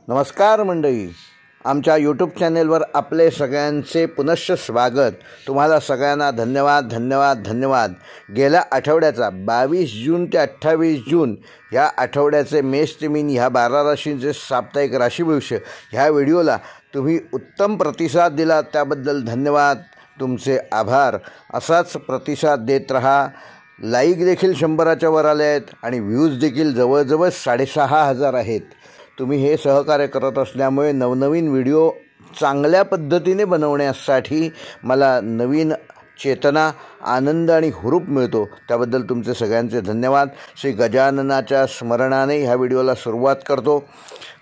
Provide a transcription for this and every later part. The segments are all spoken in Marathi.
नमस्कार मंडळी, आमच्या यूट्यूब चॅनेलवर आपले सगळ्यांचे पुनश्च स्वागत। तुम्हाला सगळ्यांना धन्यवाद धन्यवाद धन्यवाद। गेल्या आठवड्याचा 22 जून ते 28 जून ह्या आठवड्याचे मेष ते मीन ह्या 12 राशींचे साप्ताहिक राशी भविष्य ह्या व्हिडिओला तुम्ही उत्तम प्रतिसाद दिला, त्याबद्दल धन्यवाद, तुमचे आभार। असाच प्रतिसाद देत रहा। लाईक देखील 100च्या वर आले आहेत आणि व्ह्यूज देखील जवळजवळ 6,500 आहेत। तुम्ही हे सहकार्य करत असल्यामुळे नवनवीन व्हिडिओ चांगल्या पद्धतीने बनवण्यासाठी मला नवीन चेतना, आनंद आणि हुरूप मिळतो। त्याबद्दल तुमचे सगळ्यांचे धन्यवाद। श्री गजाननाच्या स्मरणाने ह्या व्हिडिओला सुरुवात करतो।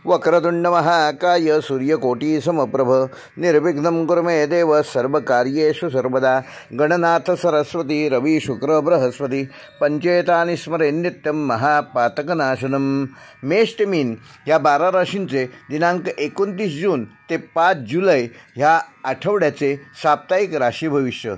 वक्रतुंड महाकाय सूर्यकोटी समप्रभ निर्विघ्नं कुरु मे देव सर्वकार्येषु सर्वदा। गणनाथ सरस्वती रवि शुक्र बृहस्पति पंचेतानि स्मरेन् नित्यं महापातकनाशनम। मेष ते मीन या 12 राशींचे दिनांक 29 जून ते 5 जुलै ह्या आठवड्याचे साप्ताहिक राशी भविष्य।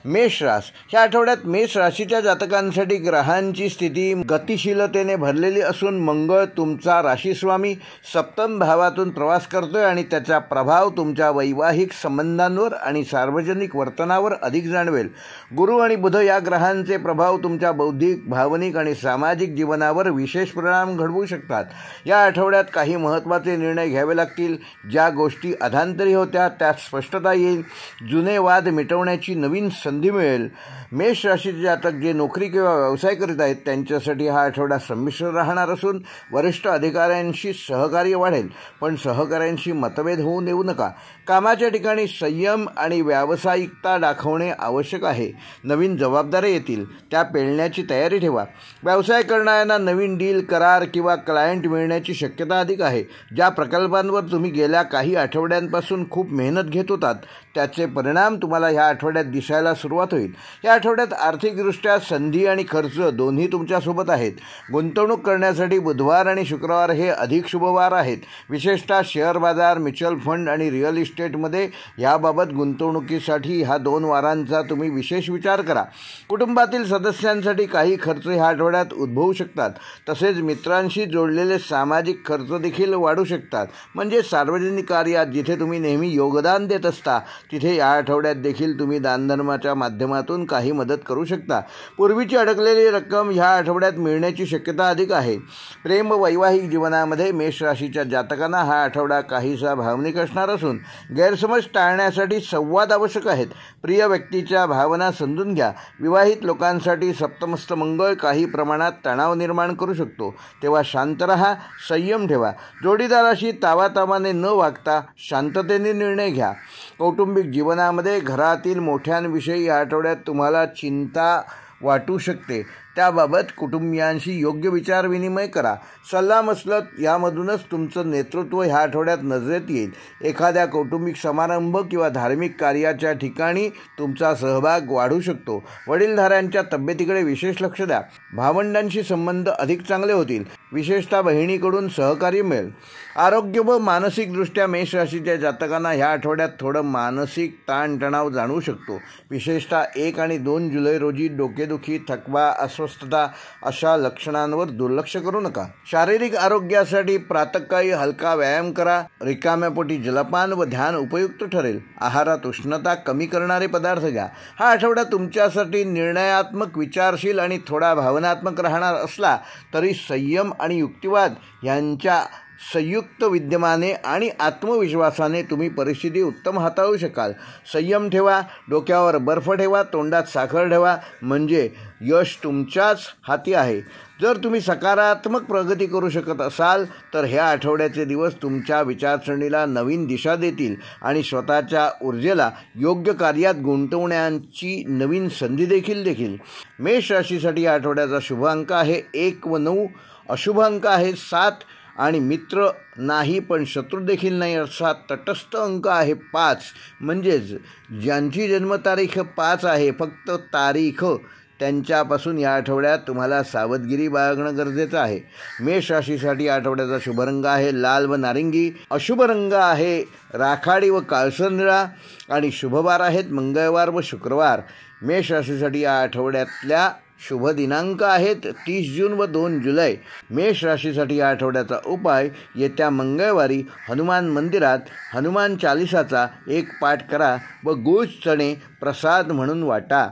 मेष रास ह्या आठवड्यात मेष राशीच्या जातकांसाठी ग्रहांची स्थिती गतिशीलतेने भरलेली असून मंगळ तुमचा राशीस्वामी सप्तम भावातून प्रवास करतोय आणि त्याचा प्रभाव तुमच्या वैवाहिक संबंधांवर आणि सार्वजनिक वर्तनावर अधिक जाणवेल। गुरु आणि बुध या ग्रहांचे प्रभाव तुमच्या बौद्धिक, भावनिक आणि सामाजिक जीवनावर विशेष परिणाम घडवू शकतात। या आठवड्यात काही महत्त्वाचे निर्णय घ्यावे लागतील। ज्या गोष्टी अधांतरी होत्या त्यात स्पष्टता येईल। जुने वाद मिटवण्याची नवीन संधी मिळेल। मेष राशीचे जातक जे नोकरी किंवा व्यवसाय करीत आहेत त्यांच्यासाठी हा आठवडा संमिश्र राहणार असून वरिष्ठ अधिकाऱ्यांशी सहकार्य वाढेल, पण सहकाऱ्यांशी मतभेद होऊ देऊ नका। कामाच्या ठिकाणी संयम आणि व्यावसायिकता दाखवणे आवश्यक आहे। नवीन जबाबदाऱ्या येतील, त्या पेलण्याची तयारी ठेवा। व्यवसाय करणाऱ्यांना नवीन डील, करार किंवा क्लायंट मिळण्याची शक्यता अधिक आहे। ज्या प्रकल्पांवर तुम्ही गेल्या काही आठवड्यांपासून खूप मेहनत घेत होतात त्याचे परिणाम तुम्हाला ह्या आठवड्यात दिसायला सुरुवात होईल। या आठवड्यात आर्थिकदृष्ट्या संधी आणि खर्च दोन्ही तुमच्यासोबत आहेत। गुंतवणूक करण्यासाठी बुधवार आणि शुक्रवार हे अधिक शुभवार आहेत। विशेषतः शेअर बाजार, म्युच्युअल फंड आणि रिअल इस्टेटमध्ये याबाबत गुंतवणुकीसाठी ह्या 2 वारांचा तुम्ही विशेष विचार करा। कुटुंबातील सदस्यांसाठी काही खर्च ह्या आठवड्यात उद्भवू शकतात। तसेच मित्रांशी जोडलेले सामाजिक खर्च देखील वाढू शकतात। म्हणजे सार्वजनिक कार्यात जिथे तुम्ही नेहमी योगदान देत असता तिथे या आठवड्यात देखील तुम्ही दानधर्माच्या माध्यमातून काही मदत करू शकता। पूर्वीची अडकलेली रक्कम ह्या आठवड्यात मिळण्याची शक्यता अधिक आहे। प्रेम वैवाहिक जीवनामध्ये मेष राशीच्या जातकांना हा आठवडा काहीसा भावनिक असणार असून गैरसमज टाळण्यासाठी संवाद आवश्यक आहेत। प्रिय व्यक्तीच्या भावना समजून घ्या। विवाहित लोकांसाठी सप्तमस्थ मंगळ काही प्रमाणात तणाव निर्माण करू शकतो, तेव्हा शांत रहा, संयम ठेवा। जोडीदाराशी तावातावाने न वागता शांततेने निर्णय घ्या। कौटुंबिक जीवनामध्ये घरातील मोठ्यांविषयी या आठवड्यात तुम्हाला चिंता वाटू शकते, त्याबाबत कुटुंबियांशी योग्य विचारविनिमय करा। सल्लामसलत यामधूनच तुमचं नेतृत्व ह्या आठवड्यात नजरेत येईल। एखाद्या कौटुंबिक समारंभ किंवा धार्मिक कार्याच्या ठिकाणी तुमचा सहभाग वाढू शकतो। वडीलधाऱ्यांच्या तब्येतीकडे विशेष लक्ष द्या। भावंडांशी संबंध अधिक चांगले होतील, विशेषतः बहिणीकडून सहकार्य मिळेल। आरोग्य व मानसिकदृष्ट्या मेष राशीच्या जातकांना ह्या आठवड्यात थोडं मानसिक ताणतणाव जाणवू शकतो। विशेषतः 1 आणि 2 जुलै रोजी डोकेदुखी, थकवा, अस्वस्थता अशा लक्षणांवर दुर्लक्ष करू नका। शारीरिक आरोग्यासाठी प्रातःकाळी हलका व्यायाम करा। रिकाम्यापोटी जलपान व ध्यान उपयुक्त ठरेल। आहारात उष्णता कमी करणारे पदार्थ घ्या। हा आठवडा तुमच्यासाठी निर्णयात्मक, विचारशील आणि थोडा भावनात्मक राहणार असला तरी संयम आणि युक्तिवाद यांच्या संयुक्त विद्यमाने आणि आत्मविश्वासाने तुम्ही परिस्थिती उत्तम हाताळू शकाल। संयम ठेवा, डोक्यावर बर्फ ठेवा, तोंडात साखर ठेवा, म्हणजे यश तुमच्याच हाती आहे। जर तुम्ही सकारात्मक प्रगती करू शकत असाल तर ह्या आठवड्याचे दिवस तुमच्या विचारसरणीला नवीन दिशा देतील आणि स्वतःच्या ऊर्जेला योग्य कार्यात गुंतवण्याची नवीन संधी देखील मेष राशीसाठी या आठवड्याचा शुभ अंक आहे 1 व 9, अशुभ अंक आहे 7 आणि मित्र नाही पण शत्रू देखील नाही असा तटस्थ अंक आहे 5। म्हणजेच ज्यांची जन्मतारीख 5 आहे, फक्त तारीख त्यांच्यापासून या आठवड्यात तुम्हाला सावधगिरी बाळगणं गरजेचं आहे। मेष राशीसाठी आठवड्याचा शुभ रंग आहे लाल व नारिंगी, अशुभ रंग आहे राखाडी व काळसर निळा आणि शुभवार आहेत मंगळवार व शुक्रवार। मेष राशीसाठी या आठवड्यातल्या शुभ दिनांक आहेत 30 जून व 2 जुलै. मेष राशीसाठी या आठवड्याचा उपाय येत्या मंगळवारी हनुमान मंदिरात हनुमान चालिसाचा एक पाठ करा व गूळ चणे प्रसाद म्हणून वाटा.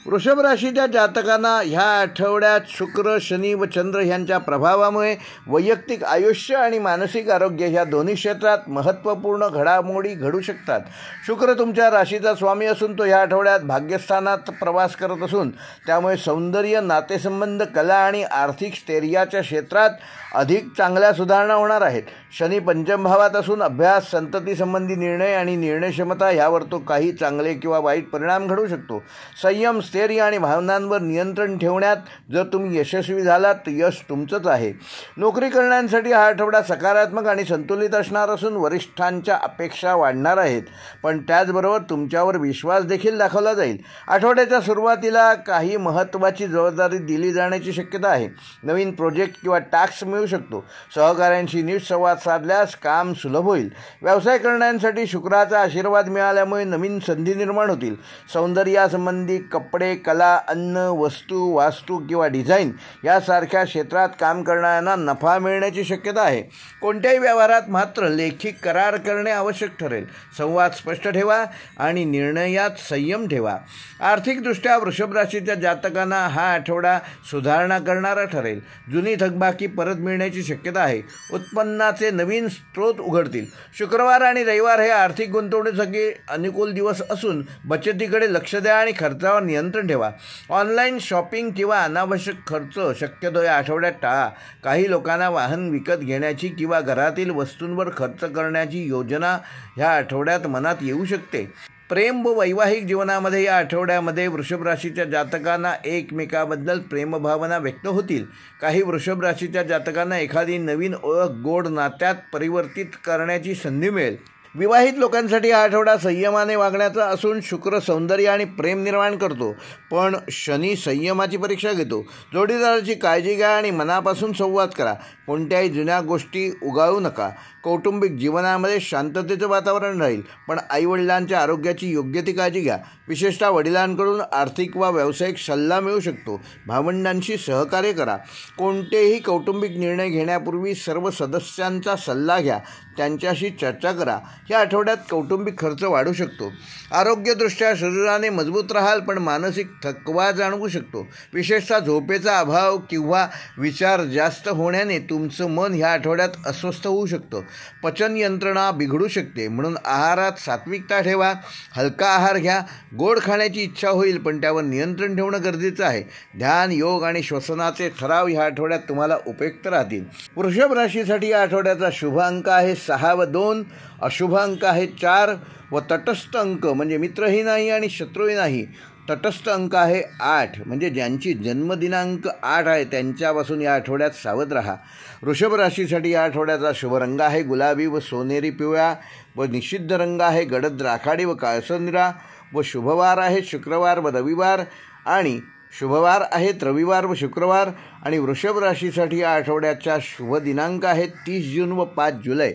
वृषभ राशीच्या जातकांना ह्या आठवड्यात शुक्र, शनी व चंद्र यांच्या प्रभावामुळे वैयक्तिक आयुष्य आणि मानसिक आरोग्य ह्या दोन्ही क्षेत्रात महत्त्वपूर्ण घडामोडी घडू शकतात. शुक्र तुमच्या राशीचा स्वामी असून तो ह्या आठवड्यात भाग्यस्थानात प्रवास करत असून त्यामुळे सौंदर्य, नातेसंबंध, कला आणि आर्थिक स्थैर्याच्या क्षेत्रात अधिक चांगल्या सुधारणा होणार आहेत. शनी पंचम भावात असून अभ्यास, संतती संबंधी निर्णय आणि निर्णयक्षमता यावर तो काही चांगले किंवा वाईट परिणाम घडू शकतो. संयम, स्थैर्य आणि भावनांवर नियंत्रण ठेवण्यात जर तुम्ही यशस्वी झालात तर यश तुमचंच आहे. नोकरी करण्यासाठी हा आठवडा सकारात्मक आणि संतुलित असणार असून वरिष्ठांच्या अपेक्षा वाढणार आहेत, पण त्याचबरोबर तुमच्यावर विश्वास देखील दाखवला जाईल. आठवड्याच्या सुरुवातीला काही महत्त्वाची जबाबदारी दिली जाण्याची शक्यता आहे. नवीन प्रोजेक्ट किंवा टास्क मिळू शकतो. सहकाऱ्यांशी नीट संवाद साधल्यास काम सुलभ होईल. व्यवसाय करण्यासाठी शुक्राचा आशीर्वाद मिळाल्यामुळे नवीन संधी निर्माण होतील. सौंदर्यासंबंधी कपडे, कला, अन्न, वस्तू, वास्तू किंवा डिझाईन यासारख्या क्षेत्रात काम करणाऱ्यांना नफा मिळण्याची शक्यता आहे. कोणत्याही व्यवहारात मात्र लेखी करार करणे आवश्यक ठरेल. संवाद स्पष्ट ठेवा आणि निर्णयात संयम ठेवा. आर्थिकदृष्ट्या वृषभ राशीच्या जातकांना हा आठवडा सुधारणा करणारा ठरेल. जुनी थकबाकी परत मिळण्याची शक्यता आहे. उत्पन्नाचे नवीन स्रोत उघडतील. शुक्रवार आणि रविवार हे आर्थिक गुंतवणुकीसाठी अनुकूल दिवस असून बचतीकडे लक्ष द्या आणि खर्चावर नियंत्रण ठेवा. ऑनलाईन शॉपिंग किंवा अनावश्यक खर्च शक्यतो या आठवड्यात टाळा. काही लोकांना वाहन विकत घेण्याची किंवा घरातील वस्तूंवर खर्च करण्याची योजना ह्या आठवड्यात मनात येऊ शकते. प्रेम व वैवाहिक जीवनामध्ये या आठवड्यामध्ये वृषभ राशीच्या जातकांना एकमेकाबद्दल प्रेमभावना व्यक्त होतील. काही वृषभ राशीच्या जातकांना एखादी नवीन ओळख गोड नात्यात परिवर्तित करण्याची संधी मिळेल. विवाहित लोकांसाठी हा आठवडा संयमाने वागण्याचा असून शुक्र सौंदर्य आणि प्रेम निर्माण करतो, पण शनी संयमाची परीक्षा घेतो. जोडीदाराची काळजी घ्या आणि मनापासून संवाद करा. कोणत्याही जुन्या गोष्टी उगाळू नका. कौटुंबिक जीवनामध्ये शांततेचं वातावरण राहील, पण आईवडिलांच्या आरोग्याची योग्य ती काळजी घ्या. विशेषतः वडिलांकडून आर्थिक वा व्यावसायिक सल्ला मिळू शकतो. भावंडांशी सहकार्य करा. कोणतेही कौटुंबिक निर्णय घेण्यापूर्वी सर्व सदस्यांचा सल्ला घ्या. त्यांच्याशी चर्चा करा. या आठवड्यात कौटुंबिक खर्च वाढू शकतो. आरोग्यदृष्ट्या शरीराने मजबूत राहाल, पण मानसिक थकवा जाणवू शकतो. विशेषतः झोपेचा अभाव किंवा विचार जास्त होण्याने तुमचं मन ह्या आठवड्यात अस्वस्थ होऊ शकतं. पचन यंत्रणा बिघडू शकते, म्हणून आहारात सात्विकता ठेवा. हलका आहार घ्या. गोड खाण्याची इच्छा होईल, पण त्यावर नियंत्रण ठेवणं गरजेचं आहे. ध्यान, योग आणि श्वसनाचे ठराव ह्या आठवड्यात तुम्हाला उपयुक्त राहतील. वृषभ राशीसाठी या आठवड्याचा शुभ अंक आहे 6 व 2. अशुभ अंक आहे 4 व तटस्थ अंक म्हणजे मित्रही नाही आणि शत्रूही नाही. तटस्थ अंक आहे 8 म्हणजे ज्यांची जन्मदिनांक 8 आहे त्यांच्यापासून या आठवड्यात सावध राहा. वृषभ राशीसाठी या आठवड्याचा शुभ रंग आहे गुलाबी व सोनेरी पिवळा व निषिद्ध रंग आहे गडद राखाडी व काळसर निळा व शुभवार आहे शुक्रवार व रविवार आणि शुभवार आहेत रविवार व शुक्रवार. आणि वृषभ राशीसाठी या आठवड्याच्या शुभ दिनांक आहेत 30 जून व 5 जुलै.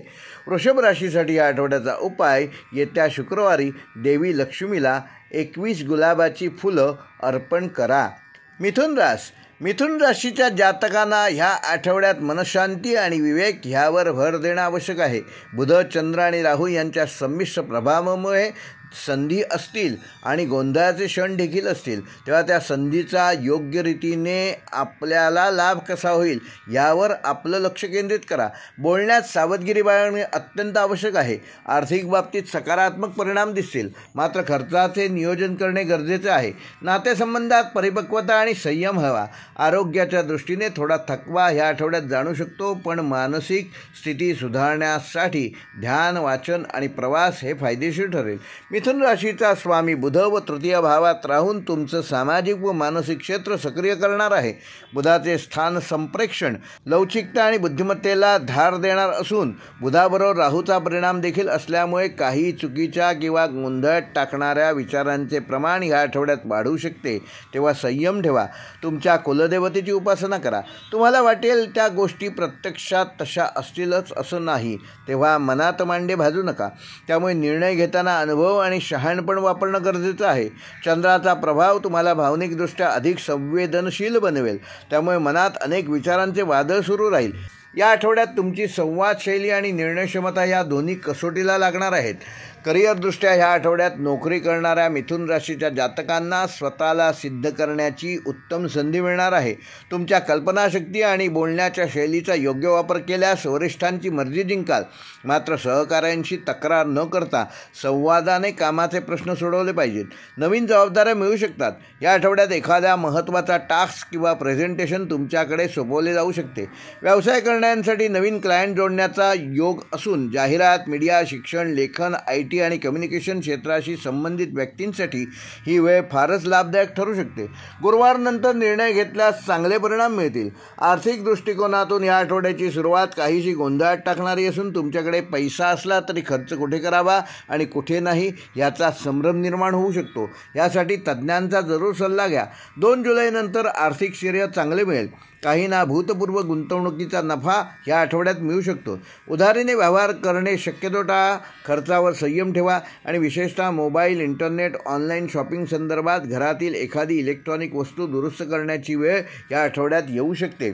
वृषभ राशीसाठी या आठवड्याचा उपाय येत्या शुक्रवारी देवी लक्ष्मीला 21 गुलाबाची फुलं अर्पण करा. मिथुन राशीच्या जातकांना ह्या आठवड्यात मनशांती आणि विवेक ह्यावर भर देणं आवश्यक आहे. बुध, चंद्र आणि राहू यांच्या संमिश्र प्रभावामुळे संधी असतील आणि गोंधळाचे क्षण देखील असतील, तेव्हा त्या संधीचा योग्य रीतीने आपल्याला लाभ कसा होईल यावर आपलं लक्ष केंद्रित करा. बोलण्यात सावधगिरी बाळगणे अत्यंत आवश्यक आहे. आर्थिक बाबतीत सकारात्मक परिणाम दिसतील, मात्र खर्चाचे नियोजन करणे गरजेचे आहे. नातेसंबंधात परिपक्वता आणि संयम हवा. आरोग्याच्या दृष्टीने थोडा थकवा ह्या आठवड्यात जाणू शकतो, पण मानसिक स्थिती सुधारण्यासाठी ध्यान, वाचन आणि प्रवास हे फायदेशीर ठरेल. मिथुन राशीचा स्वामी बुध व तृतीय भावात राहून तुमचं सामाजिक व मानसिक क्षेत्र सक्रिय करणार आहे. बुधाचे स्थान संप्रेक्षण लवचिकता आणि बुद्धिमत्तेला धार देणार असून बुधाबरोबर राहूचा परिणाम देखील असल्यामुळे काही चुकीच्या किंवा गोंधळात टाकणाऱ्या विचारांचे प्रमाण ह्या आठवड्यात वाढू शकते. तेव्हा संयम ठेवा. तुमच्या कुलदेवतेची उपासना करा. तुम्हाला वाटेल त्या गोष्टी प्रत्यक्षात तशा असतीलच असं नाही, तेव्हा मनात मांडे भाजू नका. त्यामुळे निर्णय घेताना अनुभव आणि शहाणपण वापरणं गरजेचं आहे. चंद्राचा प्रभाव तुम्हाला भावनिकदृष्ट्या अधिक संवेदनशील बनवेल, त्यामुळे मनात अनेक विचारांचे वादळ सुरू राहील. या आठवड्यात तुमची संवादशैली आणि निर्णयक्षमता या दोन्ही कसोटीला लागणार आहेत. करिअरदृष्ट्या ह्या आठवड्यात नोकरी करणाऱ्या मिथुन राशीच्या जातकांना स्वतःला सिद्ध करण्याची उत्तम संधी मिळणार आहे. तुमच्या कल्पनाशक्ती आणि बोलण्याच्या शैलीचा योग्य वापर केल्यास वरिष्ठांची मर्जी जिंकाल. मात्र सहकाऱ्यांशी तक्रार न करता संवादाने कामाचे प्रश्न सोडवले पाहिजेत. नवीन जबाबदाऱ्या मिळू शकतात. या आठवड्यात एखाद्या महत्त्वाचा टास्क किंवा प्रेझेंटेशन तुमच्याकडे सोपवले जाऊ शकते. व्यवसाय करण्यासाठी नवीन क्लायंट जोडण्याचा योग असून जाहिरात, मीडिया, शिक्षण, लेखन, IT आणि कम्युनिकेशन क्षेत्राशी संबंधित व्यक्तींसाठी ही वेळ फारच लाभदायक ठरू शकते. गुरुवारनंतर निर्णय घेतल्यास चांगले परिणाम मिळतील. आर्थिक दृष्टिकोनातून या आठवड्याची सुरुवात काहीशी गोंधळात टाकणारी असून तुमच्याकडे पैसा असला तरी खर्च कुठे करावा आणि कुठे नाही याचा संभ्रम निर्माण होऊ शकतो. यासाठी तज्ज्ञांचा जरूर सल्ला घ्या. 2 जुलैनंतर आर्थिक श्रेय चांगले मिळेल. काहींना भूतपूर्व गुंतवणुकीचा नफा या आठवड्यात मिळू शकतो. उधारीने व्यवहार करणे शक्यतो टाळा. खर्चावर संयम ठेवा आणि विशेषतः मोबाईल, इंटरनेट, ऑनलाईन शॉपिंग संदर्भात घरातील एखादी इलेक्ट्रॉनिक वस्तू दुरुस्त करण्याची वेळ या आठवड्यात येऊ शकते.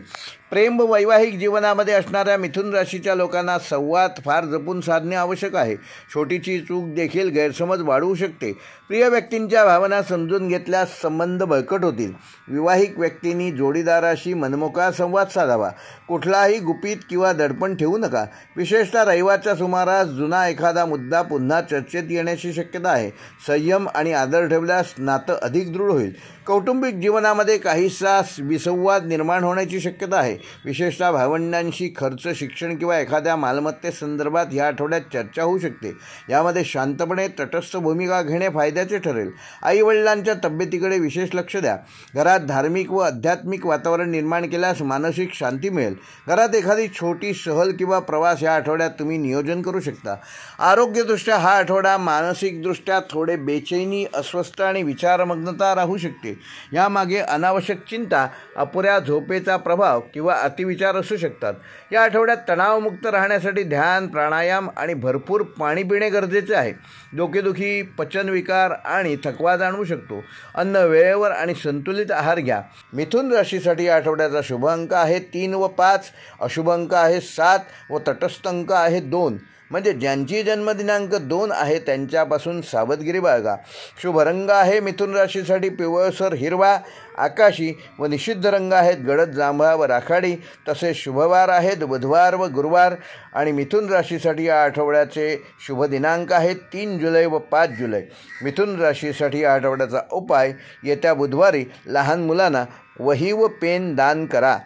प्रेम व वैवाहिक जीवनामध्ये असणाऱ्या मिथुन राशीच्या लोकांना संवाद फार जपून साधणे आवश्यक आहे. छोटीची चूक देखील गैरसमज वाढवू शकते. प्रिय व्यक्तींच्या भावना समजून घेतल्यास संबंध बळकट होतील. विवाहिक व्यक्तींनी जोडीदाराशी मनमोकळा संवाद साधावा. कुठलाही गुपित किंवा दडपण ठेवू नका. विशेषतः रविवारच्या सुमारास जुना एखादा मुद्दा पुन्हा चर्चेत येण्याची शक्यता आहे. संयम आणि आदर ठेवल्यास नातं अधिक दृढ होईल. कौटुंबिक जीवनामध्ये काहीसा विसंवाद निर्माण होण्याची शक्यता आहे. विशेषतः भावंडांशी खर्च, शिक्षण किंवा एखाद्या मालमत्तेसंदर्भात या आठवड्यात चर्चा होऊ शकते. यामध्ये शांतपणे तटस्थ भूमिका घेणे फायद्याचे ठरेल. आईवडिलांच्या तब्येतीकडे विशेष लक्ष द्या. घरात धार्मिक व आध्यात्मिक वातावरण निर्माण केल्यास मानसिक शांती मिळेल. घरात एखादी छोटी सहल किंवा प्रवास या आठवड्यात तुम्ही नियोजन करू शकता. आरोग्यदृष्ट्या हा आठवडा मानसिकदृष्ट्या थोडे बेचैनी, अस्वस्थ आणि विचारमग्नता राहू शकते. यामागे अनावश्यक चिंता, अपुऱ्या झोपेचा प्रभाव किंवा अतिविचार असू शकतात. या आठवड्यात तणावमुक्त राहण्यासाठी ध्यान, प्राणायाम आणि भरपूर पाणी पिणे गरजेचे आहे. डोकेदुखी, पचनविकार आणि थकवा जाणवू शकतो. अन्न वेळेवर आणि संतुलित आहार घ्या. मिथुन राशीसाठी या आठवड्याचा शुभ अंक आहे 3 व 5, अशुभ अंक आहे 7 व तटस्थ अंक आहे 2. म्हणजे ज्यांची जन्मदिनांक 2 आहे त्यांच्यापासून सावधगिरी बाळगा. शुभ रंग आहे मिथुन राशीसाठी पिवळसर हिरवा, आकाशी व निषिद्ध रंग आहेत गडद जांभळा व राखाडी. तसेच शुभवार आहेत बुधवार व गुरुवार. आणि मिथुन राशीसाठी या आठवड्याचे शुभ दिनांक आहेत 3 जुलै व 5 जुलै. मिथुन राशीसाठी या आठवड्याचा उपाय: येत्या बुधवारी लहान मुलांना वही व पेन दान करा.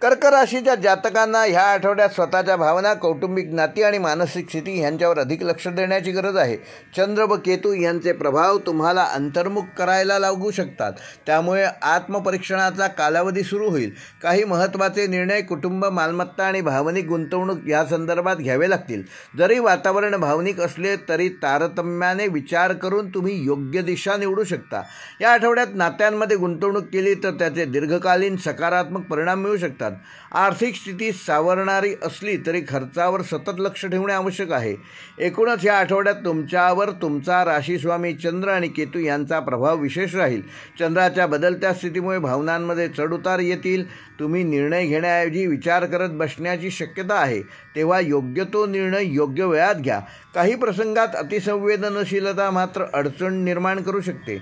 कर्क राशीच्या जातकांना ह्या आठवड्यात स्वतःच्या भावना, कौटुंबिक नाती आणि मानसिक स्थिती यांच्यावर अधिक लक्ष देण्याची गरज आहे. चंद्र व केतू यांचे प्रभाव तुम्हाला अंतर्मुख करायला लागू शकतात. त्यामुळे आत्मपरीक्षणाचा कालावधी सुरू होईल. काही महत्त्वाचे निर्णय कुटुंब, मालमत्ता आणि भावनिक गुंतवणूक या संदर्भात घ्यावे लागतील. जरी वातावरण भावनिक असले तरी तारतम्याने विचार करून तुम्ही योग्य दिशा निवडू शकता. या आठवड्यात नात्यांमध्ये गुंतवणूक केली तर त्याचे दीर्घकालीन सकारात्मक परिणाम मिळू शकतात. आर्थिक स्थिती सावरणारी असली तरी खर्चावर सतत लक्ष ठेवणे आवश्यक आहे. एकूणच या आठवड्यात तुमच्यावर तुमचा राशीस्वामी चंद्र आणि केतू यांचा प्रभाव विशेष राहील. चंद्राच्या बदलत्या स्थितीमुळे भावनांमध्ये चढउतार येतील. तुम्ही निर्णय घेण्याऐवजी विचार करत बसण्याची शक्यता आहे. तेव्हा योग्य तो निर्णय योग्य वेळात घ्या. काही प्रसंगात अतिसंवेदनशीलता मात्र अडचण निर्माण करू शकते.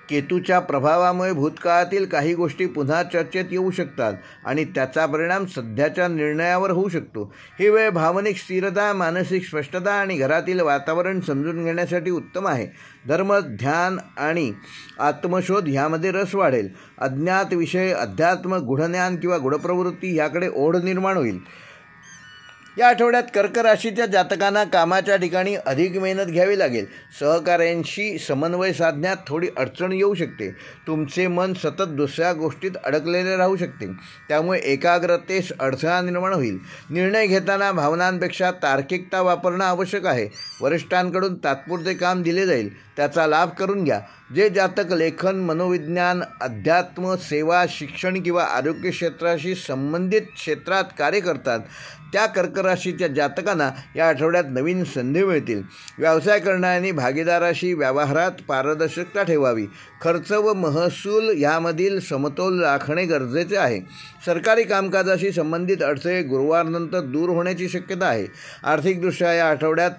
केतूच्या प्रभावामुळे भूतकाळातील काही गोष्टी पुन्हा चर्चेत येऊ शकतात आणि त्याचा परिणाम सध्याच्या निर्णयावर होऊ शकतो. ही वेळ भावनिक स्थिरता, मानसिक स्पष्टता आणि घरातील वातावरण समजून घेण्यासाठी उत्तम आहे. धर्म, ध्यान आणि आत्मशोध ह्यामध्ये रस वाढेल. अज्ञात विषय, अध्यात्म, गूढज्ञान किंवा गूढप्रवृत्ती याकडे ओढ निर्माण होईल. या आठवड्यात कर्क राशीच्या जातकांना कामाच्या ठिकाणी अधिक मेहनत घ्यावी लागेल. सहकाऱ्यांशी समन्वय साधण्यात थोडी अडचण येऊ शकते. तुमचे मन सतत दुसऱ्या गोष्टीत अडकलेले राहू शकते. त्यामुळे एकाग्रतेस अडथळा निर्माण होईल. निर्णय घेताना भावनांपेक्षा तार्किकता वापरणं आवश्यक आहे. वरिष्ठांकडून तात्पुरते काम दिले जाईल. त्याचा लाभ करून घ्या. जे जातक लेखन, मनोविज्ञान, अध्यात्म, सेवा, शिक्षण किंवा आरोग्य क्षेत्राशी संबंधित क्षेत्रात कार्य करतात त्या कर्क राशीच्या जातकांना या आठवड्यात नवीन संधी मिळतील. व्यवसाय करणाऱ्यांनी भागीदाराशी व्यवहारात पारदर्शकता ठेवावी. खर्च व महसूल यामधील समतोल राखणे गरजेचे आहे. सरकारी कामकाजाशी संबंधित अडथळे गुरुवारनंतर दूर होण्याची शक्यता आहे. आर्थिकदृष्ट्या या आठवड्यात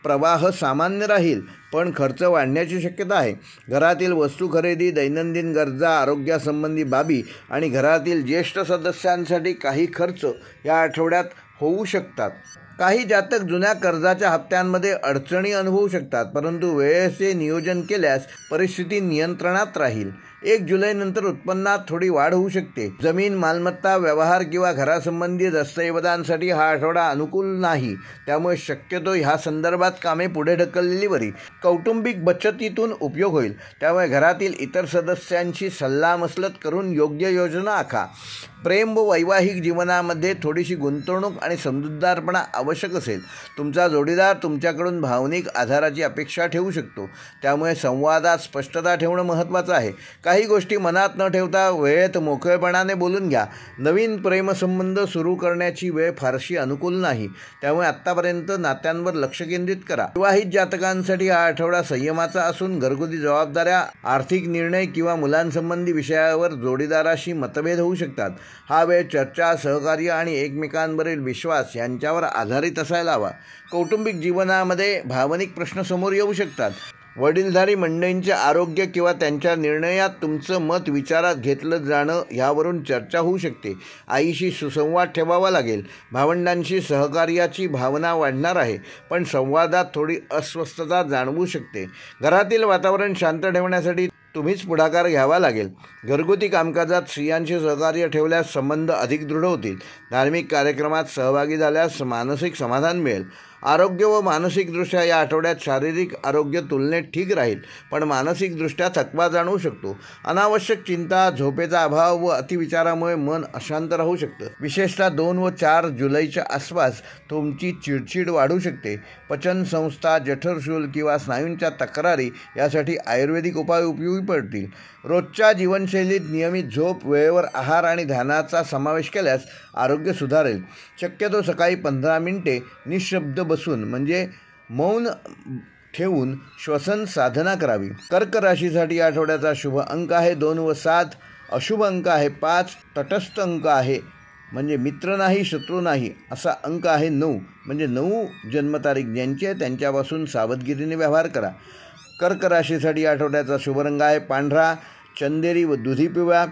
प्रवाह सामान्य राहील, पण खर्च वाढण्याची शक्यता आहे. घरातील वस्तू खरेदी, दैनंदिन गरजा, आरोग्यासंबंधी बाबी आणि घरातील ज्येष्ठ सदस्यांसाठी काही खर्च या आठवड्यात होऊ शकतात. काही जातक जुन्या कर्जाच्या हप्त्यांमध्ये अडचणी अनुभवू शकतात, परंतु वेळेचे नियोजन केल्यास परिस्थिती नियंत्रणात राहील. 1 जुलैनंतर उत्पन्नात थोडी वाढ होऊ शकते. जमीन, मालमत्ता, व्यवहार किंवा घरासंबंधी दस्तऐवजांसाठी हा आठवडा अनुकूल नाही, त्यामुळे शक्यतो ह्या संदर्भात कामे पुढे ढकललेली बरी. कौटुंबिक बचतीतून उपयोग होईल, त्यामुळे घरातील इतर सदस्यांशी सल्लामसलत करून योग्य योजना आखा. प्रेम व वैवाहिक जीवनामध्ये थोडीशी गुंतवणूक आणि समजूतदारपणा आवश्यक असेल. तुमचा जोडीदार तुमच्याकडून भावनिक आधाराची अपेक्षा ठेवू शकतो, त्यामुळे संवादात स्पष्टता ठेवणं महत्त्वाचं आहे. काही गोष्टी मनात न ठेवता वेळेत मोकळेपणाने बोलून घ्या. नवीन प्रेमसंबंध सुरू करण्याची वेळ फारशी अनुकूल नाही, त्यामुळे आत्तापर्यंत नात्यांवर लक्ष केंद्रित करा. विवाहित जातकांसाठी हा आठवडा संयमाचा असून घरगुती जबाबदाऱ्या, आर्थिक निर्णय किंवा मुलांसंबंधी विषयावर जोडीदाराशी मतभेद होऊ शकतात. हा वेळ चर्चा, सहकार्य आणि एकमेकांवरील विश्वास यांच्यावर आधारित असायला हवा. कौटुंबिक जीवनामध्ये भावनिक प्रश्न समोर येऊ शकतात. वडीलधारी मंडळींचे आरोग्य किंवा त्यांच्या निर्णयात तुमचं मत विचारात घेतलं जाणं यावरून चर्चा होऊ शकते. आईशी सुसंवाद ठेवावा लागेल. भावंडांशी सहकार्याची भावना वाढणार आहे, पण संवादात थोडी अस्वस्थता जाणवू शकते. घरातील वातावरण शांत ठेवण्यासाठी तुम्हीच पुढाकार घ्यावा लागेल. घरगुती कामकाजात स्त्रियांशी सहकार्य ठेवल्यास संबंध अधिक दृढ होतील. धार्मिक कार्यक्रमात सहभागी झाल्यास मानसिक समाधान मिळेल. आरोग्य व मानसिकदृष्ट्या या आठवड्यात शारीरिक आरोग्य तुलनेत ठीक राहील, पण मानसिकदृष्ट्या थकवा जाणवू शकतो. अनावश्यक चिंता, झोपेचा अभाव व अतिविचारामुळे मन अशांत राहू शकतं. विशेषतः 2 व 4 जुलैच्या आसपास तुमची चिडचिड वाढू शकते. पचनसंस्था, जठरशूल किंवा स्नायूंच्या तक्रारी यासाठी आयुर्वेदिक उपाय उपयोगी पडतील. रोजच्या जीवनशैलीत नियमित झोप, वेळेवर आहार आणि ध्यानाचा समावेश केल्यास आरोग्य सुधारेल. शक्यतो सकाळी 15 मिनिटे निःशब्द बसून म्हणजे मौन ठेवून श्वसन साधना करावी. कर्क राशीसाठी आठवड्याचा शुभ अंक आहे 2 व 7. अशुभ अंक आहे 5. तटस्थ अंक आहे म्हणजे मित्र नाही शत्रू नाही असा अंक आहे 9. म्हणजे 9 जन्मतारीख ज्यांची आहे त्यांच्यापासून सावधगिरीने व्यवहार करा. कर्क राशीसाठी आठवड्याचा शुभ रंग आहे पांढरा, चंदेरी व दुधी पिवळा.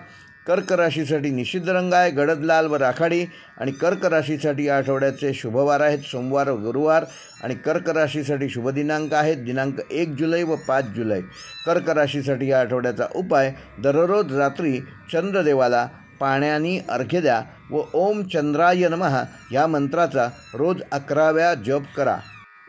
कर्क राशीसाठी निषिद्ध रंग आहे गडद लाल व राखाडी. आणि कर्क राशीसाठी आठवड्याचे शुभवार आहेत सोमवार व गुरुवार. आणि कर्क राशीसाठी शुभ दिनांक आहेत दिनांक 1 जुलै व 5 जुलै. कर्क राशीसाठी या आठवड्याचा उपाय, दररोज रात्री चंद्रदेवाला पाण्याने अर्घ्य द्या व ओम चंद्राय नमः या मंत्राचा रोज 11 वेळा जप करा.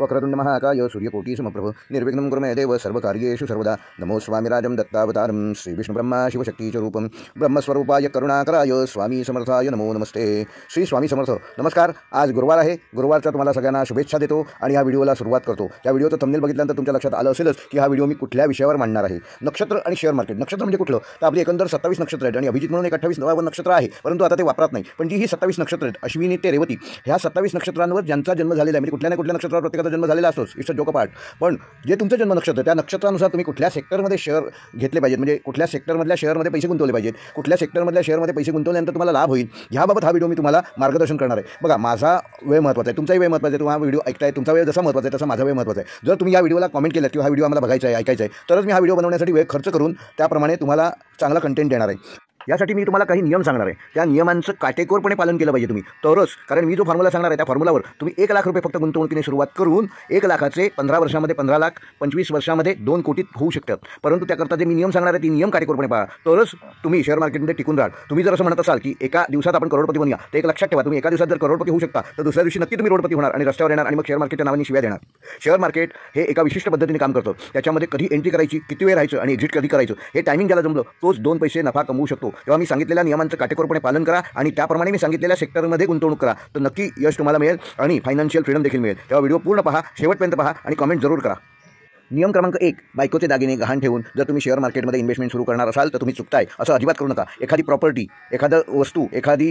वक्रतुंड महाकाय सूर्यकोटी समप्रभ निर्विघ्नं कुरु मे देव सर्वकार्येषु सर्वदा. नमो स्वामिराजं दत्तावतारं श्रीविष्णुब्रह्मा शिवशक्तीस्वरूपं ब्रह्मस्वरूपाय करुणाकराय स्वामी समर्थाय नमो नमस्ते. श्री स्वामी समर्थ. नमस्कार. आज गुरुवार आहे. गुरुवारच्या तुम्हाला सगळ्यांना शुभेच्छा देतो आणि या व्हिडिओला सुरुवात करतो. या व्हिडिओचं थंबनेल बघितल्यानंतर तुमच्या लक्षात आलं असेलच की हा व्हिडिओ मी कुठल्या विषयावर मांडणार आहे. नक्षत्र आणि शेअर मार्केट. नक्षत्र म्हणजे कुठलं तर आपली एकंदर 27 नक्षत्र आहेत आणि अभिजित म्हणून एक 28 नक्षत्र आहे, परंतु आता ते वापरात नाही. पण जी ही 27 नक्षत्र आहेत अश्विनी ते रेवती ह्या 27 नक्षत्रांवर ज्यांचा जन्म झालेला आहे म्हणजे कुठल्या ना कुठल्या नक्षत्रावर प्रत्येकाचा जन्म झालेला असतोच. It's a joke part. पण जे तुमचं जन्म नक्षत्र त्या नक्षत्रानुसार तुम्ही कुठल्या सेक्टरमध्ये शेअर घेतले पाहिजेत, म्हणजे कुठल्या सेक्टरमधल्या शेअरमध्ये पैसे गुंतवले पाहिजेत, कुठल्या सेक्टरमधल्या शेअरमध्ये पैसे गुंतवल्यानंतर तुम्हाला लाभ होईल ह्याबाबत हा व्हिडिओ मी तुम्हाला मार्गदर्शन करणार आहे. बघा, माझा वेळ महत्त्वाचा आहे, तुमचाही वेळ महत्त्वाचा आहे. तुम्ही हा व्हिडिओ ऐकताय, तुमचा वेळ जसा महत्त्वाचा आहे तसा माझा वेळ महत्त्वाचा आहे. जर तुम्ही या व्हिडिओला कमेंट केलं किंवा हा व्हिडिओ आम्हाला बघायचा आहे, ऐकायचा आहे, तरच मी हा व्हिडिओ बनवण्यासाठी वेळ खर्च करून त्याप्रमाणे तुम्हाला चांगला कंटेंट देणार आहे. यासाठी मी तुम्हाला काही नियम सांगणार आहे. त्या नियमांचं काटेकोरपणे पालन केलं पाहिजे तुम्ही तरच. कारण मी जो फॉर्म्युला सांगणार आहे त्या फॉर्म्युलावर तुम्ही 1 लाख रुपये फक्त गुंतवणुकीने सुरुवात करून 1 लाखाचे 15 वर्षामध्ये 15 लाख, 25 वर्षामध्ये 2 कोटी होऊ शकतात. परंतु त्याकरता जे मी नियम सांगणार आहे ती नियम काटेकोरपणे पाळा, तरच तुम्ही शेअर मार्केटमध्ये टिकून राहाल. तुम्ही जर असं म्हणत असाल की एका दिवसात आपण करोडपती बनूया, तर एक लक्षात ठेवा, तुम्ही एका दिवसात जर करोडपती होऊ शकता तर दुसऱ्या दिवशी नक्की तुम्ही रोडपती होणार आणि रस्त्यावर येणार आणि मग शेअर मार्केटच्या नावाने शिव्या देणार. शेअर मार्केट हे एका विशिष्ट पद्धतीने काम करतं. त्याच्यामध्ये कधी एंट्री करायची, किती वेळ राहायचं आणि एक्झिट कधी करायचं हे टायमिंग ज्याला जमलं तोच 2 पैसे नफा कमवू शकतो. तेव्हा मी सांगितलेल्या नियमांचं काटेकोरपणे पालन करा आणि त्याप्रमाणे मी सांगितलेल्या सेक्टरमध्ये गुंतवणूक करा, तर नक्की यश तुम्हाला मिळेल आणि फायनान्शियल फ्रीडम देखील मिळेल. तेव्हा व्हिडिओ पूर्ण पहा, शेवटपर्यंत पहा आणि कमेंट जरूर करा. नियम क्रमांक 1, बायकोचे दागिने गहाण ठेवून जर तुम्ही शेअर मार्केटमध्ये इन्व्हेस्टमेंट सुरू करणार असाल तर तुम्ही चुकताय, असं अजिबात करू नका. एखादी प्रॉपर्टी, एखादं वस्तू, एखादी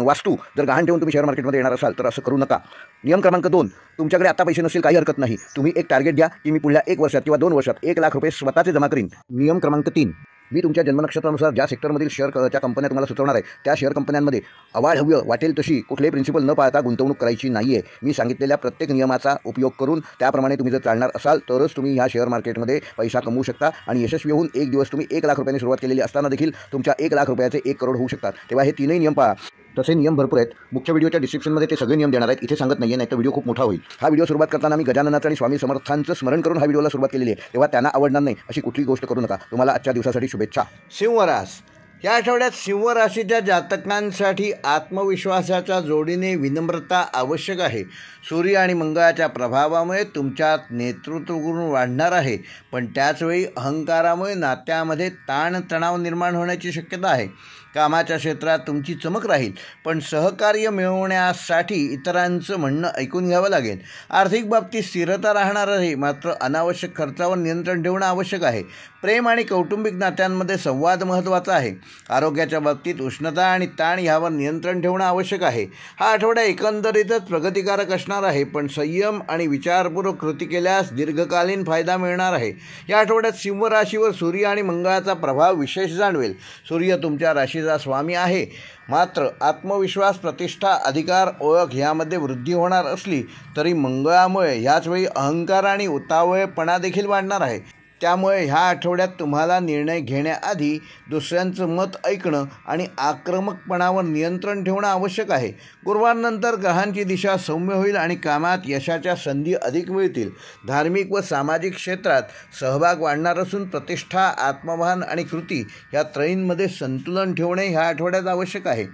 वास्तू जर गहाण ठेवून तुम्ही शेअर मार्केटमध्ये येणार असाल तर असं करू नका. नियम क्रमांक 2, तुमच्याकडे आता पैसे नसेल काही हरकत नाही. तुम्ही एक टार्गेट घ्या की मी पुढल्या 1 वर्षात किंवा 2 वर्षात 1 लाख रुपये स्वतःचे जमा करीन. नियम क्रमांक 3, मी तुमच्या जन्मनक्षत्रानुसार ज्या सेक्टरमधील शेअरच्या कंपन्या तुम्हाला सुचवणार आहे त्या शेअर कंपन्यांमध्ये अवाढव्य वाटेल तशी कुठलेही प्रिन्सिपल न पाळता गुंतवणूक करायची नाही आहे. मी सांगितलेल्या प्रत्येक नियमाचा उपयोग करून त्याप्रमाणे तुम्ही जर चालणार असाल तरच तुम्ही ह्या शेअर मार्केटमध्ये पैसा कमवू शकता आणि यशस्वी होऊन एक दिवस तुम्ही 1 लाख रुपयांनी सुरुवात केलेली असताना देखील तुमच्या 1 लाख रुपयाचे 1 करोड होऊ शकतात. तेव्हा हे 3ही नियम पाळा. तसे नियम भरपूर आहेत. मुख्य व्हिडिओच्या डिस्क्रिप्शनमध्ये ते सगळे नियम देणार आहेत. इथे सांगत नाही आहे, नाही तर व्हिडिओ खूप मोठा होईल. हा व्हिडिओ सुरुवात करताना मी गजाननाचं आणि स्वामी समर्थांचं स्मरण करून हा व्हिडिओला सुरुवात केलेली आहे. तेव्हा त्यांना आवडणार नाही अशी कुठली गोष्ट करू नका. तुम्हाला आजच्या दिवसासाठी शुभेच्छा. सिंह रास, या आठवड्यात सिंह राशीच्या जातकांसाठी आत्मविश्वासाच्या जोडीने विनम्रता आवश्यक आहे. सूर्य आणि मंगळाच्या प्रभावामुळे तुमच्यात नेतृत्व गुण वाढणार आहे, पण त्याचवेळी अहंकारामुळे नात्यामध्ये ताणतणाव निर्माण होण्याची शक्यता आहे. कामाच्या क्षेत्रात तुमची चमक राहील, पण सहकार्य मिळवण्यासाठी इतरांचं म्हणणं ऐकून घ्यावं लागेल. आर्थिक बाबतीत स्थिरता राहणार आहे, मात्र अनावश्यक खर्चावर नियंत्रण ठेवणं आवश्यक आहे. प्रेम आणि कौटुंबिक नात्यांमध्ये संवाद महत्त्वाचा आहे. आरोग्याच्या बाबतीत उष्णता आणि ताण यावर नियंत्रण ठेवणं आवश्यक आहे. हा आठवडा एकंदरीतच प्रगतिकारक असणार आहे, पण संयम आणि विचारपूर्वक कृती केल्यास दीर्घकालीन फायदा मिळणार आहे. या आठवड्यात सिंह राशीवर सूर्य आणि मंगळाचा प्रभाव विशेष जाणवेल. सूर्य तुमच्या राशीचा स्वामी आहे, मात्र आत्मविश्वास, प्रतिष्ठा, अधिकार, ओळख यामध्ये वृद्धी होणार असली तरी मंगळामुळे ह्याचवेळी अहंकार आणि उतावळेपणा देखील वाढणार आहे. त्यामुळे ह्या आठवड्यात तुम्हाला निर्णय घेण्याआधी दुसऱ्यांचं मत ऐकणं आणि आक्रमकपणावर नियंत्रण ठेवणं आवश्यक आहे. गुरुवारनंतर ग्रहांची दिशा सौम्य होईल आणि कामात यशाच्या संधी अधिक मिळतील. धार्मिक व सामाजिक क्षेत्रात सहभाग वाढणार असून प्रतिष्ठा, आत्मभान आणि कृती या त्रयींमध्ये संतुलन ठेवणे ह्या आठवड्यात आवश्यक आहे.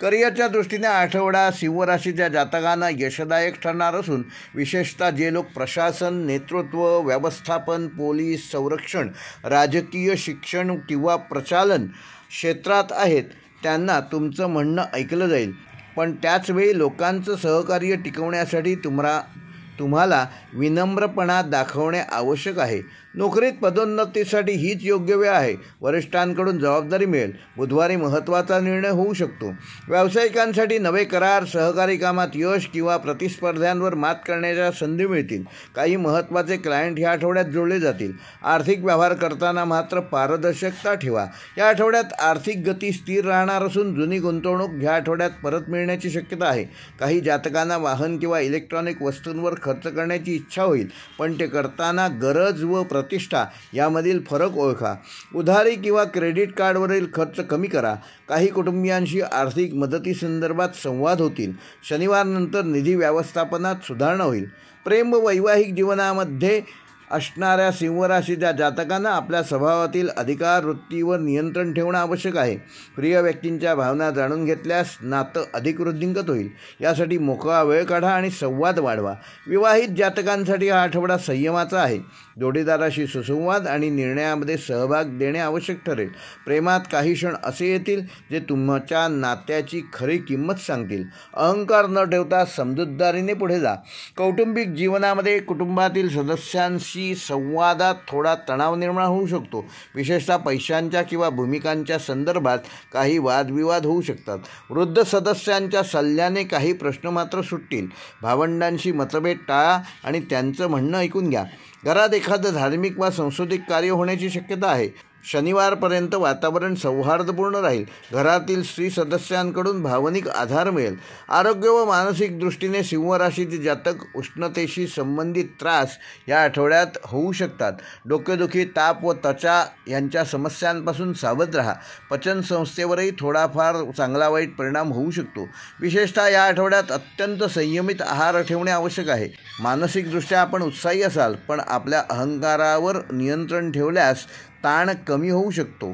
करिअरच्या दृष्टीने आठवडा सिंह राशीच्या जातकांना यशदायक ठरणार असून विशेषतः जे लोक प्रशासन, नेतृत्व, व्यवस्थापन, पोलीस, संरक्षण, राजकीय, शिक्षण किंवा प्रचालन क्षेत्रात आहेत त्यांना तुमचं म्हणणं ऐकलं जाईल, पण त्याचवेळी लोकांचं सहकार्य टिकवण्यासाठी तुम्हाला विनम्रपणा दाखवणे आवश्यक आहे. नोकरीत पदोन्नतीसाठी हीच योग्य वेळ आहे. वरिष्ठांकडून जबाबदारी मिळेल. बुधवारी महत्त्वाचा निर्णय होऊ शकतो. व्यावसायिकांसाठी नवे करार, सहकारी कामात यश किंवा प्रतिस्पर्ध्यांवर मात करण्याच्या संधी मिळतील. काही महत्त्वाचे क्लायंट ह्या आठवड्यात जोडले जातील. आर्थिक व्यवहार करताना मात्र पारदर्शकता ठेवा. या आठवड्यात आर्थिक गती स्थिर राहणार असून जुनी गुंतवणूक ह्या आठवड्यात परत मिळण्याची शक्यता आहे. काही जातकांना वाहन किंवा इलेक्ट्रॉनिक वस्तूंवर खर्च करण्याची इच्छा होईल, पण ते करताना गरज व प्रतिष्ठा यामधील फरक ओळखा. उधारी किंवा क्रेडिट कार्डवरील खर्च कमी करा. काही कुटुंबियांशी आर्थिक मदतीसंदर्भात संवाद होतील. शनिवारनंतर निधी व्यवस्थापनात सुधारणा होईल. प्रेम व वैवाहिक जीवनामध्ये असणाऱ्या सिंह राशीच्या जातकांना आपल्या स्वभावातील अधिकार वृत्तीवर नियंत्रण ठेवणं आवश्यक आहे. प्रिय व्यक्तींच्या भावना जाणून घेतल्यास नातं अधिक वृद्धिंगत होईल. यासाठी मोकळा वेळ काढा आणि संवाद वाढवा. विवाहित जातकांसाठी हा आठवडा संयमाचा आहे. जोडीदाराशी सुसंवाद आणि निर्णयामध्ये सहभाग देणे आवश्यक ठरेल. प्रेमात काही क्षण असे येतील जे तुमच्या नात्याची खरी किंमत सांगतील. अहंकार न ठेवता समजूतदारीने पुढे जा. कौटुंबिक जीवनामध्ये कुटुंबातील सदस्यांशी संवादात थोडा तणाव निर्माण होऊ शकतो. विशेषतः पैशांच्या किंवा भूमिकांच्या संदर्भात काही वादविवाद होऊ शकतात. वृद्ध सदस्यांच्या सल्ल्याने काही प्रश्न मात्र सुटतील. भावंडांशी मतभेद टाळा आणि त्यांचं म्हणणं ऐकून घ्या. घरात एखादं धार्मिक वा सांस्कृतिक कार्य होण्याची शक्यता आहे. शनिवारपर्यंत वातावरण सौहार्दपूर्ण राहील. घरातील स्त्री सदस्यांकडून भावनिक आधार मिळेल. आरोग्य व मानसिक दृष्टीने सिंह राशीचे जातक उष्णतेशी संबंधित त्रास या आठवड्यात होऊ शकतात. डोकेदुखी, ताप व त्वचा यांच्या समस्यांपासून सावध राहा. पचनसंस्थेवरही थोडाफार चांगला वाईट परिणाम होऊ शकतो. विशेषतः या आठवड्यात अत्यंत संयमित आहार ठेवणे आवश्यक आहे. मानसिकदृष्ट्या आपण उत्साही असाल, पण आपल्या अहंकारावर नियंत्रण ठेवल्यास ताण कमी होऊ शकतो.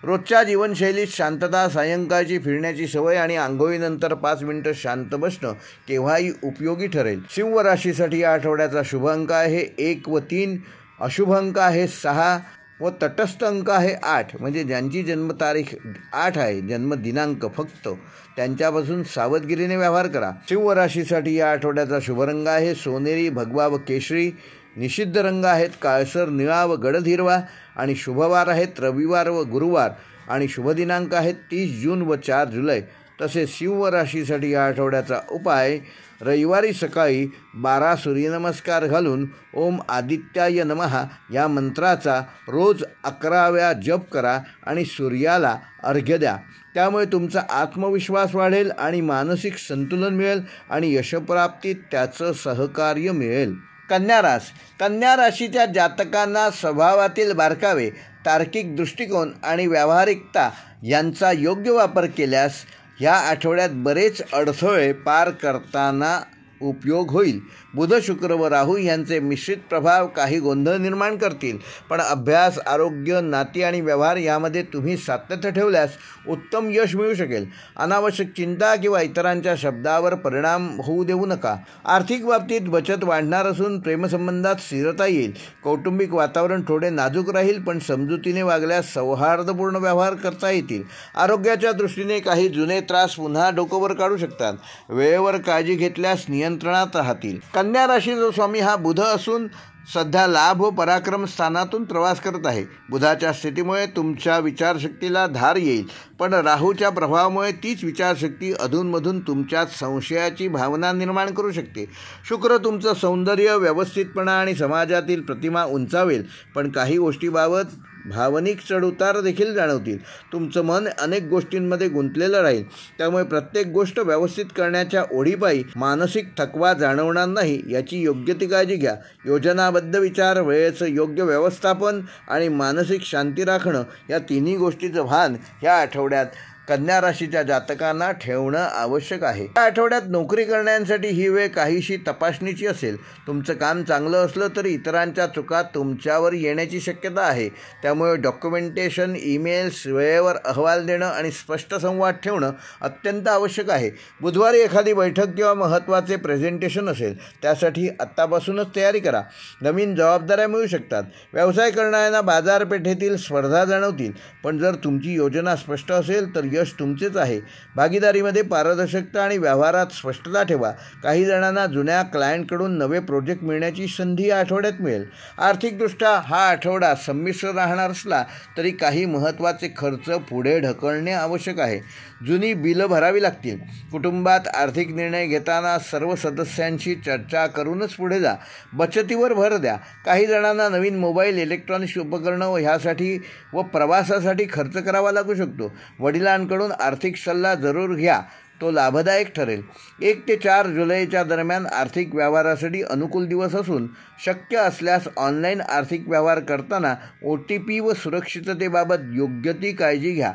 रोजच्या जीवनशैलीत शांतता, सायंकाळची फिरण्याची सवय आणि आंघोळीनंतर 5 मिनिटं शांत बसणं केव्हाही उपयोगी ठरेल. सिंह राशीसाठी या आठवड्याचा शुभ अंक आहे 1 व 3, अशुभ अंक आहे 6 व तटस्थ अंक आहे 8. म्हणजे ज्यांची जन्मतारीख 8 आहे, जन्मदिनांक फक्त, त्यांच्यापासून सावधगिरीने व्यवहार करा. सिंह राशीसाठी या आठवड्याचा शुभ रंग आहे सोनेरी, भगवा व केशरी. निषिद्ध रंग आहेत काळसर निळा व गडद हिरवा आणि शुभवार आहेत रविवार व गुरुवार आणि शुभ दिनांक आहेत 30 जून व 4 जुलै. तसेच सिंह राशीसाठी या आठवड्याचा उपाय रविवारी सकाळी 12 सूर्यनमस्कार घालून ओम आदित्याय नमः या मंत्राचा रोज 11 वेळा जप करा आणि सूर्याला अर्घ्य द्या. त्यामुळे तुमचा आत्मविश्वास वाढेल आणि मानसिक संतुलन मिळेल आणि यशप्राप्तीत त्याचं सहकार्य मिळेल. कन्या राशीच्या जातकांना स्वभावातील बारकावे, तार्किक दृष्टिकोन आणि व्यावहारिकता यांचा योग्य वापर केल्यास ह्या आठवड्यात बरेच अडथळे पार करताना उपयोग होईल. बुध, शुक्र व राहू यांचे मिश्रित प्रभाव काही गोंधळ निर्माण करतील, पण अभ्यास, आरोग्य, नाती आणि व्यवहार यामध्ये तुम्ही सातत्य ठेवल्यास उत्तम यश मिळू शकेल. अनावश्यक चिंता किंवा इतरांच्या शब्दावर परिणाम होऊ देऊ नका. आर्थिक बाबतीत बचत वाढणार असून प्रेमसंबंधात स्थिरता येईल. कौटुंबिक वातावरण थोडे नाजूक राहील, पण समजुतीने वागल्यास सौहार्दपूर्ण व्यवहार करता येतील. आरोग्याच्या दृष्टीने काही जुने त्रास पुन्हा डोकंवर काढू शकतात. वेळेवर काळजी घेतल्यास नियंत्रणात राहतील. कन्या राशीचा स्वामी हा बुध असून सध्या लाभ व पराक्रम स्थानातून प्रवास करत आहे. बुधाच्या स्थितीमुळे तुमच्या विचारशक्तीला धार येईल, पण राहूच्या प्रभावामुळे तीच विचारशक्ती अधूनमधून तुमच्यात संशयाची भावना निर्माण करू शकते. शुक्र तुमचं सौंदर्य, व्यवस्थितपणा आणि समाजातील प्रतिमा उंचावेल, पण काही गोष्टीबाबत भावनिक चढउतार देखील जाणवतील. तुमचं मन अनेक गोष्टींमध्ये गुंतलेलं राहील, त्यामुळे प्रत्येक गोष्ट व्यवस्थित करण्याच्या ओढीपायी मानसिक थकवा जाणवणार नाही याची योग्य ती काळजी घ्या. योजनाबद्ध विचार, वेळेचं योग्य व्यवस्थापन आणि मानसिक शांती राखणं या तिन्ही गोष्टीचं भान या आठवड्यात कन्या राशीच्या जातकांना ठेवणं आवश्यक आहे. या आठवड्यात नोकरी करण्यासाठी ही वेळ काहीशी तपासणीची असेल. तुमचं काम चांगलं असलं तरी इतरांच्या चुका तुमच्यावर येण्याची शक्यता आहे. त्यामुळे डॉक्युमेंटेशन, ईमेल्स, वेळेवर अहवाल देणं आणि स्पष्ट संवाद ठेवणं अत्यंत आवश्यक आहे. बुधवारी एखादी बैठक किंवा महत्त्वाचे प्रेझेंटेशन असेल, त्यासाठी आत्तापासूनच तयारी करा. नवीन जबाबदाऱ्या मिळू शकतात. व्यवसाय करणाऱ्यांना बाजारपेठेतील स्पर्धा जाणवतील, पण जर तुमची योजना स्पष्ट असेल तर यश तुमचेच आहे. भागीदारीमध्ये पारदर्शकता आणि व्यवहारात स्पष्टता ठेवा. काही जणांना जुन्या क्लायंटकडून नवे प्रोजेक्ट मिळण्याची संधी या आठवड्यात मिळेल. आर्थिकदृष्ट्या हा आठवडा संमिश्र राहणार असला तरी काही महत्त्वाचे खर्च पुढे ढकलणे आवश्यक आहे. जुनी बिलं भरावी लागतील. कुटुंबात आर्थिक निर्णय घेताना सर्व सदस्यांशी चर्चा करूनच पुढे जा. बचतीवर भर द्या. काही जणांना नवीन मोबाईल, इलेक्ट्रॉनिक्स उपकरणं ह्यासाठी व प्रवासासाठी खर्च करावा लागू शकतो. वडिलांकडून आर्थिक सल्ला जरूर घ्या, तो लाभदायक ठरेल. 1 ते 4 जुलैच्या दरम्यान आर्थिक व्यवहारासाठी अनुकूल दिवस असून शक्य असल्यास ऑनलाईन आर्थिक व्यवहार करताना OTP व सुरक्षिततेबाबत योग्य ती काळजी घ्या.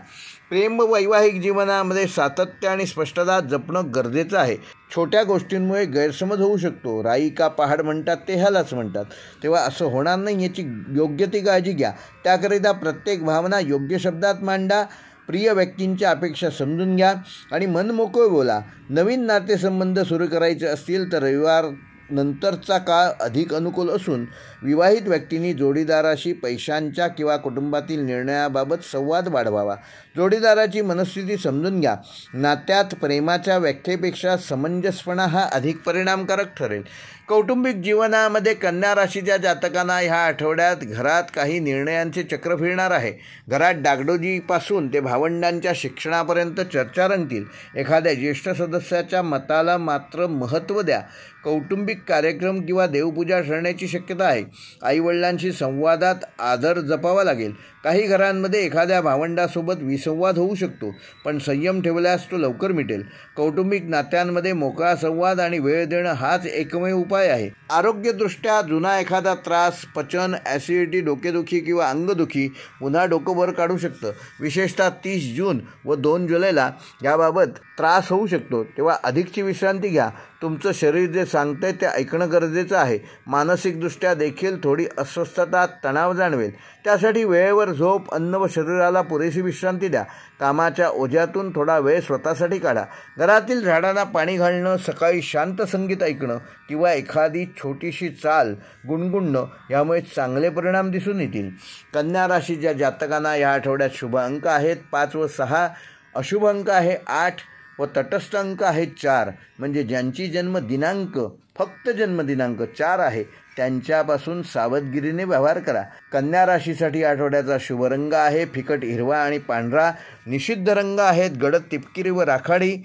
प्रेम व वैवाहिक जीवनामध्ये सातत्य आणि स्पष्टता जपणं गरजेचं आहे. छोट्या गोष्टींमुळे गैरसमज होऊ शकतो. राई का पहाड म्हणतात ते ह्यालाच म्हणतात, तेव्हा असं होणार नाही याची योग्य ती काळजी घ्या. त्याकरिता प्रत्येक भावना योग्य शब्दात मांडा. प्रिय व्यक्तींच्या अपेक्षा समजून घ्या आणि मनमोकळे बोला. नवीन नातेसंबंध सुरू करायचे असतील तर रविवार नंतरचा काळ अधिक अनुकूल असून विवाहित व्यक्तींनी जोडीदाराशी पैशांच्या किंवा कुटुंबातील निर्णयाबाबत संवाद वाढवावा. जोडीदाराची मनस्थिती समजून घ्या. नात्यात प्रेमाच्या व्याख्येपेक्षा समंजसपणा हा अधिक परिणामकारक ठरेल. कौटुंबिक जीवनामध्ये कन्या राशीच्या जातकांना ह्या आठवड्यात घरात काही निर्णयांचे चक्र फिरणार आहे. घरात डागडोजीपासून ते भावंडांच्या शिक्षणापर्यंत चर्चा रंगतील. एखाद्या ज्येष्ठ सदस्याच्या मताला मात्र महत्त्व द्या. कौटुंबिक कार्यक्रम किंवा देवपूजा ठरण्याची शक्यता आहे. आईवडिलांशी संवादात आदर जपावा लागेल. काही घरांमध्ये एखाद्या भावंडासोबत विसंवाद होऊ शकतो, पण संयम ठेवल्यास तो लवकर मिटेल. कौटुंबिक नात्यांमध्ये मोकळा संवाद आणि वेळ देणं हाच एकमेव उपाय आहे. आरोग्यदृष्ट्या जुना एखादा त्रास, पचन, ॲसिडिटी, डोकेदुखी किंवा अंगदुखी पुन्हा डोकं वर काढू शकतं. विशेषतः 30 जून व 2 जुलैला याबाबत त्रास होऊ शकतो, तेव्हा अधिकची विश्रांती घ्या. तुमचं शरीर जे सांगतंय ते ऐकणं गरजेचं आहे. मानसिकदृष्ट्या देखील थोडी अस्वस्थता, तणाव जाणवेल. त्यासाठी वेळेवर झोप, अन्न व शरीराला पुरेशी विश्रांती द्या. कामाच्या ओझ्यातून थोडा वेळ स्वतःसाठी काढा. घरातील झाडांना पाणी घालणं, सकाळी शांत संगीत ऐकणं किंवा एखादी छोटीशी चाल गुणगुणणं यामुळे चांगले परिणाम दिसून येतील. कन्या राशीच्या जातकांना या आठवड्यात शुभ अंक आहेत 5 व 6. अशुभ अंक आहे 8, व तटस्थ अंक आहेत 4. म्हणजे ज्यांची जन्मदिनांक फक्त जन्मदिनांक 4 आहे त्यांच्यापासून सावधगिरीने व्यवहार करा. कन्या राशीसाठी आठवड्याचा शुभ रंग आहे फिकट हिरवा आणि पांढरा. निषिद्ध रंग आहेत गडद तपकिरी व राखाडी.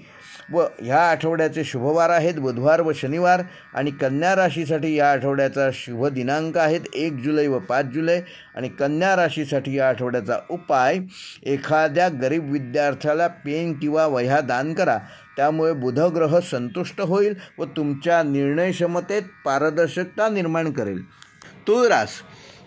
व ह्या आठवड्याचे शुभवार आहेत बुधवार व शनिवार. आणि कन्या राशीसाठी या आठवड्याचा शुभ दिनांक आहेत 1 जुलै व 5 जुलै. आणि कन्या राशीसाठी या आठवड्याचा उपाय, एखाद्या गरीब विद्यार्थ्याला पेन किंवा वह्या दान करा. त्यामुळे बुधग्रह संतुष्ट होईल व तुमच्या निर्णयक्षमतेत पारदर्शकता निर्माण करेल.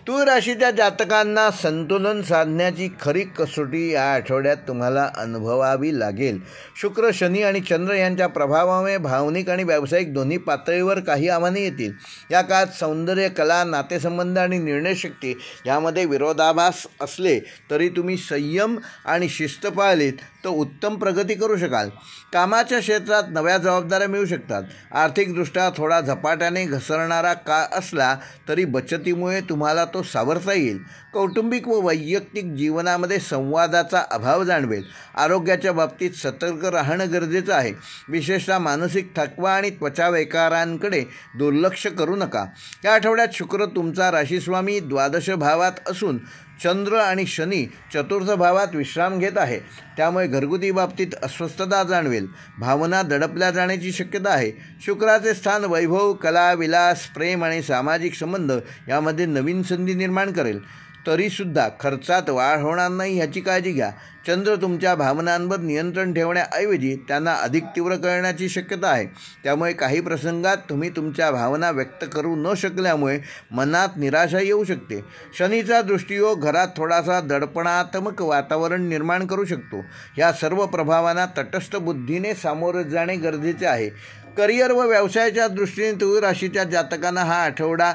तूळ राशीच्या जातकांना संतुलन साधण्याची खरी कसोटी या आठवड्यात तुम्हाला अनुभवावी लागेल. शुक्र, शनी आणि चंद्र यांच्या प्रभावामुळे भावनिक आणि व्यावसायिक दोन्ही पातळीवर काही आव्हाने येतील. या काळात सौंदर्य, कला, नातेसंबंध आणि निर्णयशक्ती यामध्ये विरोधाभास असले तरी तुम्ही संयम आणि शिस्त पाळलीत तर उत्तम प्रगती करू शकाल. कामाच्या क्षेत्रात नव्या जबाबदाऱ्या मिळू शकतात. आर्थिकदृष्ट्या थोडा झपाट्याने घसरणारा काळ असला तरी बचतीमुळे तुम्हाला तो सावरता येईल. कौटुंबिक व वैयक्तिक जीवनामध्ये संवादाचा अभाव जाणवेल. आरोग्याच्या बाबतीत सतर्क राहणं गरजेचं आहे. विशेषतः मानसिक थकवा आणि त्वचा विकारांकडे दुर्लक्ष करू नका. या आठवड्यात शुक्र तुमचा राशीस्वामी द्वादश भावात असून चंद्र आणि शनी चतुर्थ भावात विश्राम घेत आहे. त्यामुळे घरगुती बाबतीत अस्वस्थता जाणवेल. भावना दडपल्या जाण्याची शक्यता आहे. शुक्राचे स्थान वैभव, कला, विलास, प्रेम आणि सामाजिक संबंध यामध्ये नवीन संधी निर्माण करेल. तरीसुद्धा खर्चात वाढ होणार नाही ह्याची काळजी घ्या. चंद्र तुमच्या भावनांवर नियंत्रण ठेवण्याऐवजी त्यांना अधिक तीव्र करण्याची शक्यता आहे. त्यामुळे काही प्रसंगात तुम्ही तुमच्या भावना व्यक्त करू न शकल्यामुळे मनात निराशा येऊ शकते. शनीचा दृष्टियोग घरात थोडासा दडपणात्मक वातावरण निर्माण करू शकतो. या सर्व प्रभावांना तटस्थ बुद्धीने सामोरे जाणे गरजेचे आहे. करिअर व व्यवसायाच्या दृष्टीने तुळ राशीच्या जातकांना हा आठवडा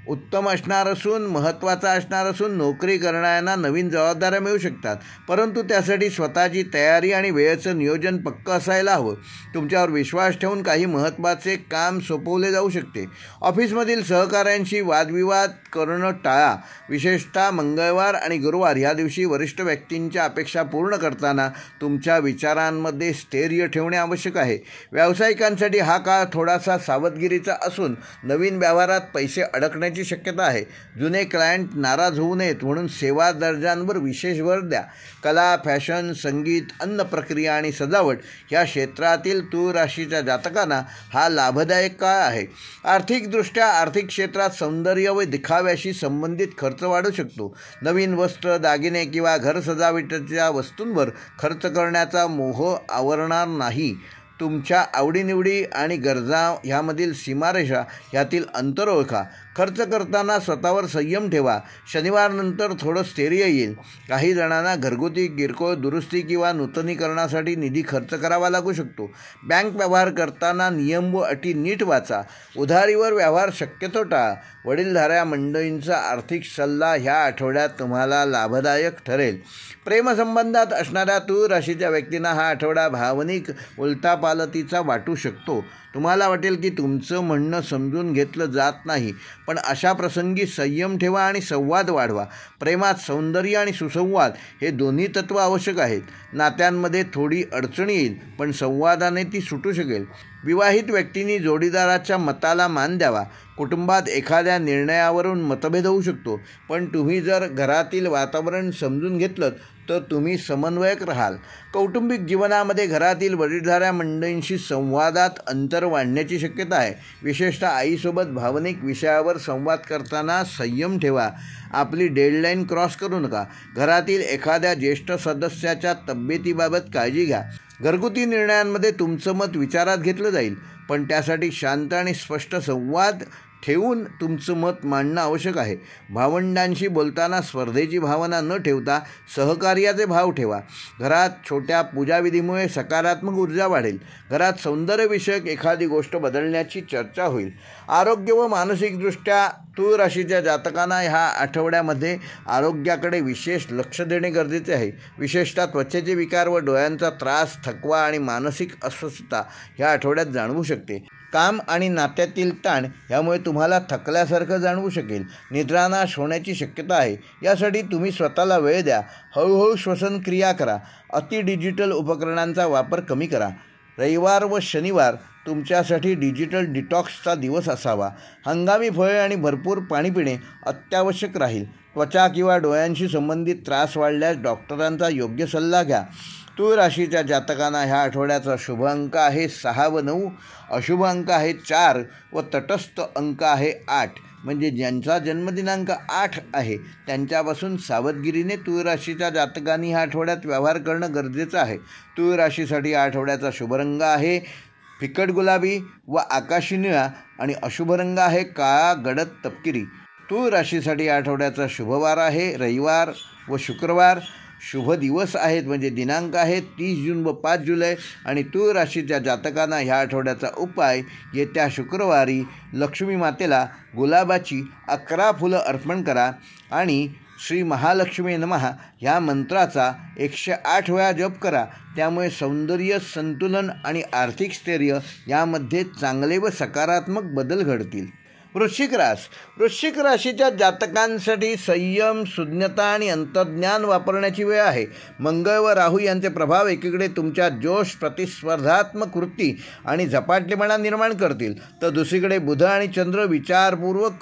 उत्तम असणार असून महत्त्वाचा असणार असून नोकरी करणाऱ्यांना नवीन जबाबदाऱ्या मिळू शकतात. परंतु त्यासाठी स्वतःची तयारी आणि वेळेचं नियोजन पक्कं असायला हवं. तुमच्यावर विश्वास ठेवून काही महत्त्वाचे काम सोपवले जाऊ शकते. ऑफिसमधील सहकाऱ्यांशी वादविवाद करणं टाळा. विशेषतः मंगळवार आणि गुरुवार ह्या दिवशी वरिष्ठ व्यक्तींच्या अपेक्षा पूर्ण करताना तुमच्या विचारांमध्ये स्थैर्य ठेवणे आवश्यक आहे. व्यावसायिकांसाठी हा काळ थोडासा सावधगिरीचा असून नवीन व्यवहारात पैसे अडकण्याची शक्यता आहे. जुने क्लायंट नाराज होऊ नयेत म्हणून सेवा दर्जांवर विशेष भर द्या. कला, फॅशन, संगीत, अन्न प्रक्रिया आणि सजावट या क्षेत्रातील तुळ राशीच्या जातकांना हा लाभदायक काळ आहे. आर्थिकदृष्ट्या आर्थिक क्षेत्रात सौंदर्य व दिखाव्याशी संबंधित खर्च वाढू शकतो. नवीन वस्त्र, दागिने किंवा घर सजावटीच्या वस्तूंवर खर्च करण्याचा मोह आवरणार नाही. तुमच्या आवडीनिवडी आणि गरजा ह्यामधील सीमारेषा ह्यातील अंतर ओळखा. खर्च करताना स्वतःवर संयम ठेवा. शनिवारनंतर थोडं स्थैर्य येईल. काही जणांना घरगुती किरकोळ दुरुस्ती किंवा नूतनीकरणासाठी निधी खर्च करावा लागू शकतो. बँक व्यवहार करताना नियम व अटी नीट वाचा. उधारीवर व्यवहार शक्यतो टाळा. वडीलधाऱ्या मंडळींचा आर्थिक सल्ला ह्या आठवड्यात तुम्हाला लाभदायक ठरेल. प्रेमसंबंधात असणाऱ्या तुळ राशीच्या व्यक्तींना हा आठवडा भावनिक उलथापालथीचा वाटू शकतो. तुम्हाला वाटेल की तुमचं म्हणणं समजून घेतलं जात नाही. पण अशा प्रसंगी संयम ठेवा आणि संवाद वाढवा. प्रेमात सौंदर्य आणि सुसंवाद हे दोन्ही तत्त्व आवश्यक आहेत. नात्यांमध्ये थोडी अडचण येईल पण संवादाने ती सुटू शकेल. विवाहित व्यक्तींनी जोडीदाराच्या मताला मान द्यावा. कुटुंबात एखाद्या निर्णयावरून मतभेद होऊ शकतो पण तुम्ही जर घरातील वातावरण समजून घेतलं तर तुम्ही समन्वयक राहाल. कौटुंबिक जीवनामध्ये घरातील वडीलधाऱ्या मंडळींशी संवादात अंतर वाढण्याची शक्यता आहे. विशेषतः आईसोबत भावनिक विषयावर संवाद करताना संयम ठेवा. आपली डेडलाईन क्रॉस करू नका. घरातील एखाद्या ज्येष्ठ सदस्याच्या तब्येतीबाबत काळजी घ्या. घरगुती निर्णयांमध्ये तुमचं मत विचारात घेतलं जाईल पण त्यासाठी शांत आणि स्पष्ट संवाद ठेवून तुमचं मत मांडणं आवश्यक आहे. भावंडांशी बोलताना स्पर्धेची भावना न ठेवता सहकार्याचे भाव ठेवा. घरात छोट्या पूजाविधीमुळे सकारात्मक ऊर्जा वाढेल. घरात सौंदर्यविषयक एखादी गोष्ट बदलण्याची चर्चा होईल. आरोग्य व मानसिकदृष्ट्या तुळ राशीच्या जातकांना ह्या आठवड्यामध्ये आरोग्याकडे विशेष लक्ष देणे गरजेचे आहे. विशेषतः त्वचेचे विकार व डोळ्यांचा त्रास, थकवा आणि मानसिक अस्वस्थता ह्या आठवड्यात जाणवू शकते. काम आणि नात्यातील ताण यामुळे तुम्हाला थकल्यासारखं जाणवू शकेल. निद्रानाश होण्याची शक्यता आहे. यासाठी तुम्ही स्वतःला वेळ द्या. हळूहळू श्वसन क्रिया करा. अति डिजिटल उपकरणांचा वापर कमी करा. रविवार व शनिवार तुमच्यासाठी डिजिटल डिटॉक्सचा दिवस असावा. हंगामी फळे आणि भरपूर पाणी पिणे अत्यावश्यक राहील. त्वचा किंवा डोळ्यांशी संबंधित त्रास वाढल्यास डॉक्टरांचा योग्य सल्ला घ्या. तूळ राशीच्या जातकांना ह्या आठवड्याचा शुभ अंक आहे 6 व 9, अशुभ अंक आहे 4 व तटस्थ अंक आहे 8. म्हणजे ज्यांचा जन्मदिनांक 8 आहे त्यांच्यापासून सावधगिरीने तूळ राशीच्या जातकांनी ह्या आठवड्यात व्यवहार करणं गरजेचं आहे. तूळ राशीसाठी या आठवड्याचा शुभ रंग आहे फिकट गुलाबी व आकाशी निळा आणि अशुभ रंग आहे काळा गडद तपकिरी. तूळ राशीसाठी या आठवड्याचा शुभवार आहे रविवार व शुक्रवार. शुभ दिवस आहेत म्हणजे दिनांक आहेत 30 जून व 5 जुलै. आणि तूळ राशीच्या जातकांना ह्या आठवड्याचा उपाय येत्या शुक्रवारी लक्ष्मी मातेला गुलाबाची 11 फुलं अर्पण करा आणि श्री महालक्ष्मी नमः ह्या मंत्राचा 108 वेळा जप करा. त्यामुळे सौंदर्य, संतुलन आणि आर्थिक स्थैर्य यामध्ये चांगले व सकारात्मक बदल घडतील. वृश्चिक राशीच्या जातकांसाठी संयम, सुज्ञता आणि अंतर्ज्ञान वापरण्याची वेळ आहे. मंगळ व राहू यांचे प्रभाव एकीकडे तुमच्या जोश, प्रतिस्पर्धात्मक वृत्ती आणि झपाटलेपणा निर्माण करतील, तर दुसरीकडे बुध आणि चंद्र विचारपूर्वक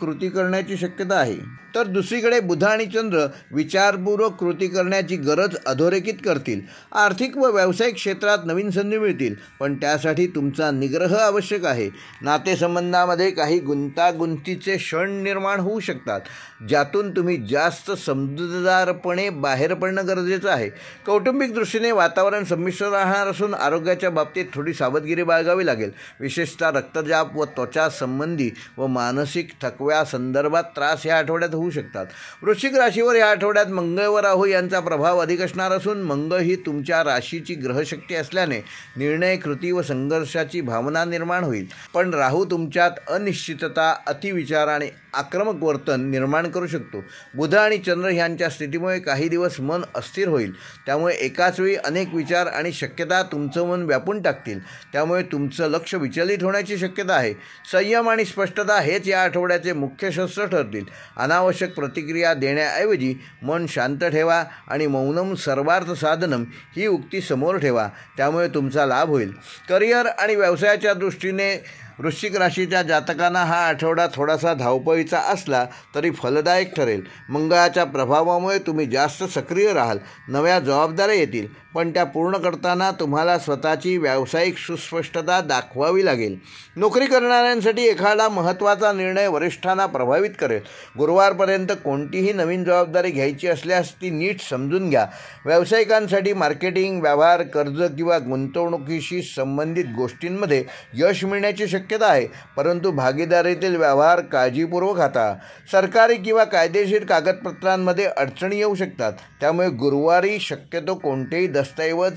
कृती करण्याची गरज अधोरेखित करतील. आर्थिक व व्यावसायिक क्षेत्रात नवीन संधी मिळतील, पण त्यासाठी तुमचा निग्रह आवश्यक आहे. नातेसंबंधामध्ये काही गुंतागुंतीचे क्षण निर्माण होऊ शकतात, ज्यातून तुम्ही जास्त समजूतदारपणे बाहेर पडणं गरजेचं आहे. कौटुंबिक दृष्टीने वातावरण संमिश्र राहणार असून आरोग्याच्या बाबतीत थोडी सावधगिरी बाळगावी लागेल. विशेषतः रक्तदाब व त्वचा संबंधी व मानसिक थकव्या संदर्भात त्रास या आठवड्यात होऊ शकतात. वृश्चिक राशीवर या आठवड्यात मंगळ व राहू यांचा प्रभाव अधिक असणार असून मंगळ ही तुमच्या राशीची ग्रहशक्ती असल्याने निर्णय, कृती व संघर्षाची भावना निर्माण होईल. पण राहू तुमच्यात अनिश्चितता, अतिविचार आणि आक्रमक वर्तन निर्माण करू शकतो. बुध आणि चंद्र ह्यांच्या स्थितीमुळे काही दिवस मन अस्थिर होईल. त्यामुळे एकाच वेळी अनेक विचार आणि शक्यता तुमचं मन व्यापून टाकतील. त्यामुळे तुमचं लक्ष विचलित होण्याची शक्यता आहे. संयम आणि स्पष्टता हेच या आठवड्याचे मुख्य शस्त्र ठरतील. अनावश्यक प्रतिक्रिया देण्याऐवजी मन शांत ठेवा आणि मौनम सर्वार्थ साधनम ही उक्ती समोर ठेवा. त्यामुळे तुमचा लाभ होईल. करिअर आणि व्यवसायाच्या दृष्टीने वृश्चिक राशीच्या जातकांना हा आठवडा थोडासा धावपळीचा असला तरी फलदायक ठरेल. मंगळाच्या प्रभावामुळे तुम्ही जास्त सक्रिय राहाल. नव्या जबाबदाऱ्या येतील, पण त्या पूर्ण करताना तुम्हाला स्वतःची व्यावसायिक सुस्पष्टता दाखवावी लागेल. नोकरी करणाऱ्यांसाठी एखादा महत्त्वाचा निर्णय वरिष्ठांना प्रभावित करेल. गुरुवारपर्यंत कोणतीही नवीन जबाबदारी घ्यायची असल्यास ती नीट समजून घ्या. व्यावसायिकांसाठी मार्केटिंग, व्यवहार, कर्ज किंवा गुंतवणुकीशी संबंधित गोष्टींमध्ये यश मिळण्याची शक्यता आहे, परंतु भागीदारीतील व्यवहार काळजीपूर्वक हाताळा. सरकारी किंवा कायदेशीर कागदपत्रांमध्ये अडचणी येऊ शकतात, त्यामुळे गुरुवारी शक्यतो कोणतेही दस्तऐवज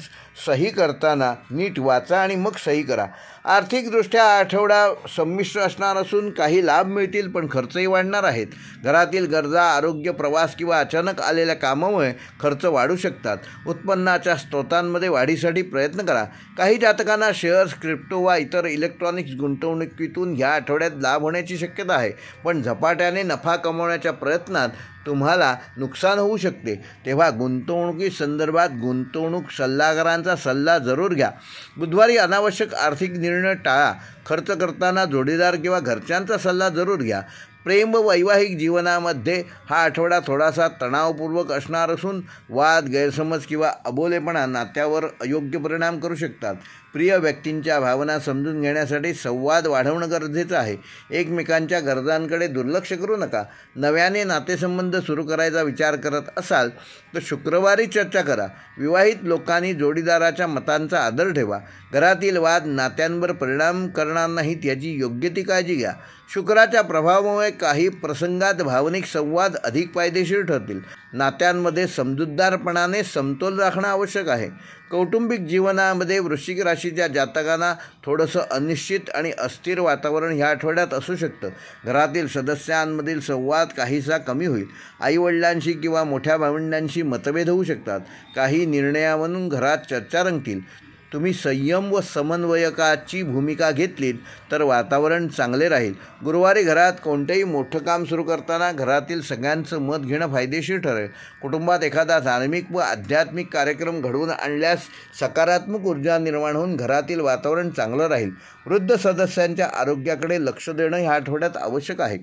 सही करताना नीट वाचा आणि मग सही करा. आर्थिकदृष्ट्या आठवडा संमिश्र असणार असून काही लाभ मिळतील, पण खर्चही वाढणार आहेत. घरातील गरजा, आरोग्य, प्रवास किंवा अचानक आलेल्या कामामुळे खर्च वाढू शकतात. उत्पन्नाच्या स्रोतांमध्ये वाढीसाठी प्रयत्न करा. काही जातकांना शेअर्स, क्रिप्टो वा इतर इलेक्ट्रॉनिक्स गुंतवणुकीतून ह्या आठवड्यात लाभ होण्याची शक्यता आहे, पण झपाट्याने नफा कमवण्याच्या प्रयत्नात तुम्हाला नुकसान होऊ शकते. तेव्हा गुंतवणुकी संदर्भात गुंतवणूक सल्लागारांचा सल्ला जरूर घ्या. बुधवारी अनावश्यक आर्थिक निर्णय टाळा. खर्च करताना जोडीदार किंवा घरच्यांचा सल्ला जरूर घ्या. प्रेम व वैवाहिक जीवनामध्ये हा आठवडा थोडासा तणावपूर्वक असणार असून वाद, गैरसमज किंवा अबोलेपणा नात्यावर अयोग्य परिणाम करू शकतात. प्रिय व्यक्तींच्या भावना समजून घेण्यासाठी संवाद वाढवणं गरजेचं आहे. एकमेकांच्या गरजांकडे दुर्लक्ष करू नका. नव्याने नातेसंबंध सुरू करायचा विचार करत असाल तर शुक्रवारी चर्चा करा. विवाहित लोकांनी जोडीदाराच्या मतांचा आदर ठेवा. घरातील वाद नात्यांवर परिणाम करणार नाहीत याची योग्य ती काळजी घ्या. शुक्राच्या प्रभावामुळे काही प्रसंगात भावनिक संवाद अधिक फायदेशीर ठरतील. नात्यांमध्ये समजूतदारपणाने समतोल राखणं आवश्यक आहे. कौटुंबिक जीवनामध्ये वृश्चिक राशीच्या जातकांना थोडंसं अनिश्चित आणि अस्थिर वातावरण ह्या आठवड्यात असू शकतं. घरातील सदस्यांमधील संवाद काहीसा कमी होईल. आईवडिलांशी किंवा मोठ्या भावंडांशी मतभेद होऊ शकतात. काही निर्णयावरून घरात चर्चा रंगतील. तुम्ही संयम व समन्वयकाची भूमिका घेतलीत तर वातावरण चांगले राहील. गुरुवारी घरात कोणतेही मोठं काम सुरू करताना घरातील सगळ्यांचं मत घेणं फायदेशीर ठरेल. कुटुंबात एखादा धार्मिक व आध्यात्मिक कार्यक्रम घडवून आणल्यास सकारात्मक ऊर्जा निर्माण होऊन घरातील वातावरण चांगलं राहील. वृद्ध सदस्यांच्या आरोग्याकडे लक्ष देणं ह्या आठवड्यात आवश्यक आहे.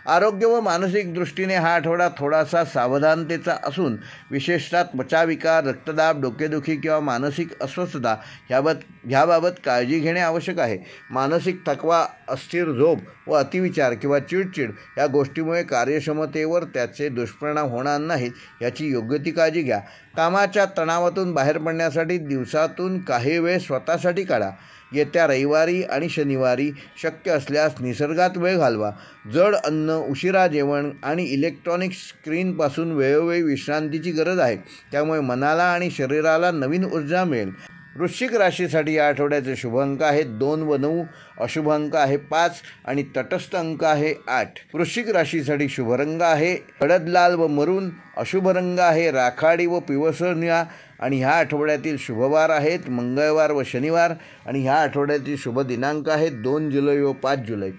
आरोग्य व मानसिक दृष्टीने हा आठवडा थोडासा सावधानतेचा असून विशेषतः त्वचाविकार, रक्तदाब, डोकेदुखी किंवा मानसिक अस्वस्थता ह्याबाबत काळजी घेणे आवश्यक आहे. मानसिक थकवा, अस्थिर झोप व अतिविचार किंवा चिडचिड या गोष्टीमुळे कार्यक्षमतेवर त्याचे दुष्परिणाम होणार नाहीत याची योग्य ती काळजी घ्या. कामाच्या तणावातून बाहेर पडण्यासाठी दिवसातून काही वेळ स्वतःसाठी काढा. येत्या रविवारी आणि शनिवारी शक्य असल्यास निसर्गात वेळ घालवा. जड अन्न, उशिरा जेवण आणि इलेक्ट्रॉनिक स्क्रीनपासून वेळोवेळी विश्रांतीची गरज आहे. त्यामुळे मनाला आणि शरीराला नवीन ऊर्जा मिळेल. वृश्चिक राशीसाठी या आठवड्याचे शुभ अंक आहेत 2 व 9, अशुभ अंक आहे 5 आणि तटस्थ अंक आहे 8. वृश्चिक राशीसाठी शुभ रंग आहे हळद लाल व मरून, अशुभ रंग आहे राखाडी व पिवळसर निळा आणि ह्या आठवड्यातील शुभवार आहेत मंगळवार व शनिवार आणि ह्या आठवड्यातील शुभ दिनांक आहेत 2 जुलै व 5 जुलै.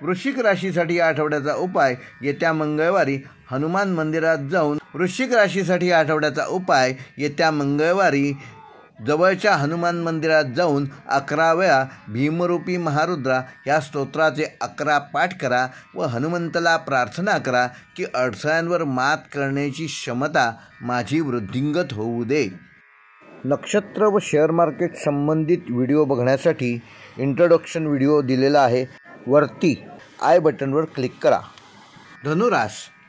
वृश्चिक राशीसाठी या आठवड्याचा उपाय येत्या मंगळवारी हनुमान मंदिरात जवळच्या हनुमान मंदिरात जाऊन 11 वेळा भीमरूपी महारुद्रा या स्तोत्राचे 11 पाठ करा व हनुमंताला प्रार्थना करा की अडथळ्यांवर मात करण्याची क्षमता माझी वृद्धिंगत होऊ दे. नक्षत्र व शेअर मार्केट संबंधित व्हिडिओ बघण्यासाठी इंट्रोडक्शन व्हिडिओ दिलेला आहे. वरती आय बटनवर क्लिक करा.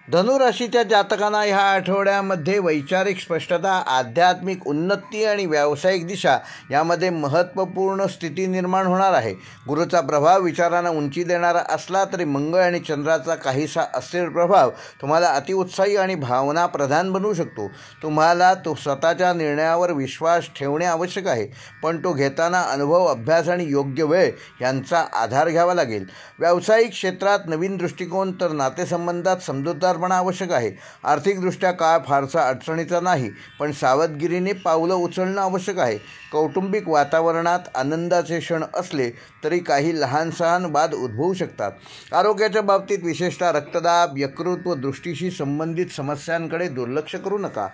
धनुराशीच्या जातकांना ह्या आठवड्यामध्ये वैचारिक स्पष्टता, आध्यात्मिक उन्नती आणि व्यावसायिक दिशा यामध्ये महत्त्वपूर्ण स्थिती निर्माण होणार आहे. गुरुचा प्रभाव विचारांना उंची देणारा असला तरी मंगळ आणि चंद्राचा काहीसा अस्थिर प्रभाव तुम्हाला अतिउत्साही आणि भावनाप्रधान बनवू शकतो. तुम्हाला स्वतःच्या निर्णयावर विश्वास ठेवणे आवश्यक आहे, पण तो घेताना अनुभव, अभ्यास आणि योग्य वेळ यांचा आधार घ्यावा लागेल. व्यावसायिक क्षेत्रात नवीन दृष्टिकोन तर नातेसंबंधात समजूतदार आवश्यक आहे. आर्थिकदृष्ट्या काळ फारसा अडचणीचा नाही, पण सावधगिरीने पावलं उचलणं आवश्यक आहे. कौटुंबिक वातावरणात आनंदाचे क्षण असले तरी काही लहान सहान वाद उद्भवू शकतात. आरोग्याच्या बाबतीत विशेषतः रक्तदाब, यकृत व दृष्टीशी संबंधित समस्यांकडे दुर्लक्ष करू नका.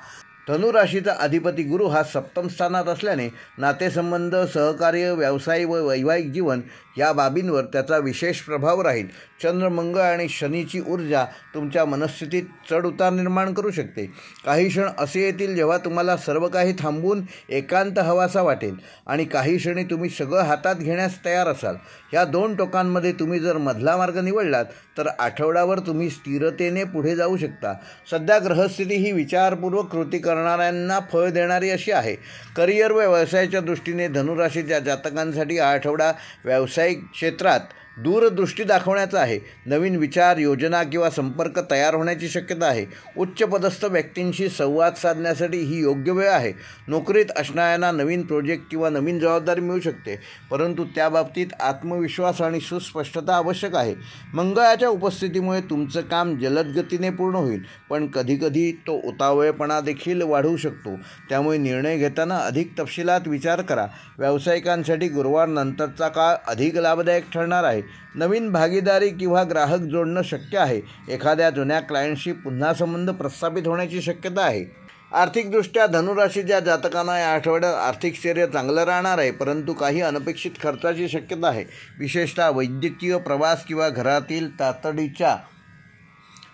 धनुराशीचा अधिपती गुरु हा सप्तम स्थानात असल्याने नातेसंबंध, सहकार्य, व्यवसाय व वैवाहिक जीवन या बाबींवर त्याचा विशेष प्रभाव राहील. चंद्र, मंगळ आणि शनीची ऊर्जा तुमच्या मनस्थितीत चढउतार निर्माण करू शकते. काही क्षण असे येतील जेव्हा तुम्हाला सर्व काही थांबवून एकांत हवासा वाटेल आणि काही क्षणी तुम्ही सगळं हातात घेण्यास तयार असाल. ह्या 2 टोकांमध्ये तुम्ही जर मधला मार्ग निवडलात तर आठवड्यावर तुम्ही स्थिरतेने पुढे जाऊ शकता. सध्या ग्रहस्थिती ही विचारपूर्वक कृती करणाऱ्यांना फळ देणारी अशी आहे. करिअर व व्यवसायाच्या दृष्टीने धनुराशीच्या जातकांसाठी हा आठवडा व्यावसायिक क्षेत्रात दूरदृष्टी दाखवण्याचा आहे. नवीन विचार, योजना किंवा संपर्क तयार होण्याची शक्यता आहे. उच्चपदस्थ व्यक्तींशी संवाद साधण्यासाठी ही योग्य वेळ आहे. नोकरीत असणाऱ्यांना नवीन प्रोजेक्ट किंवा नवीन जबाबदारी मिळू शकते, परंतु त्याबाबतीत आत्मविश्वास आणि सुस्पष्टता आवश्यक आहे. मंगळाच्या उपस्थितीमुळे तुमचं काम जलद गतीने पूर्ण होईल, पण कधीकधी तो उतावळेपणा देखील वाढवू शकतो. त्यामुळे निर्णय घेताना अधिक तपशिलात विचार करा. व्यावसायिकांसाठी गुरुवार नंतरचा काळ अधिक लाभदायक ठरणार आहे. नवीन भागीदारी किंवा ग्राहक जोडणं शक्य आहे. एखाद्या जुन्या क्लायंटशी पुन्हा संबंध प्रस्थापित होण्याची शक्यता आहे. आर्थिकदृष्ट्या धनुराशीच्या जातकांना या आठवड्यात आर्थिक स्थैर्य चांगलं राहणार आहे, परंतु काही अनपेक्षित खर्चाची शक्यता आहे. विशेषतः वैद्यकीय, प्रवास किंवा घरातील तातडीच्या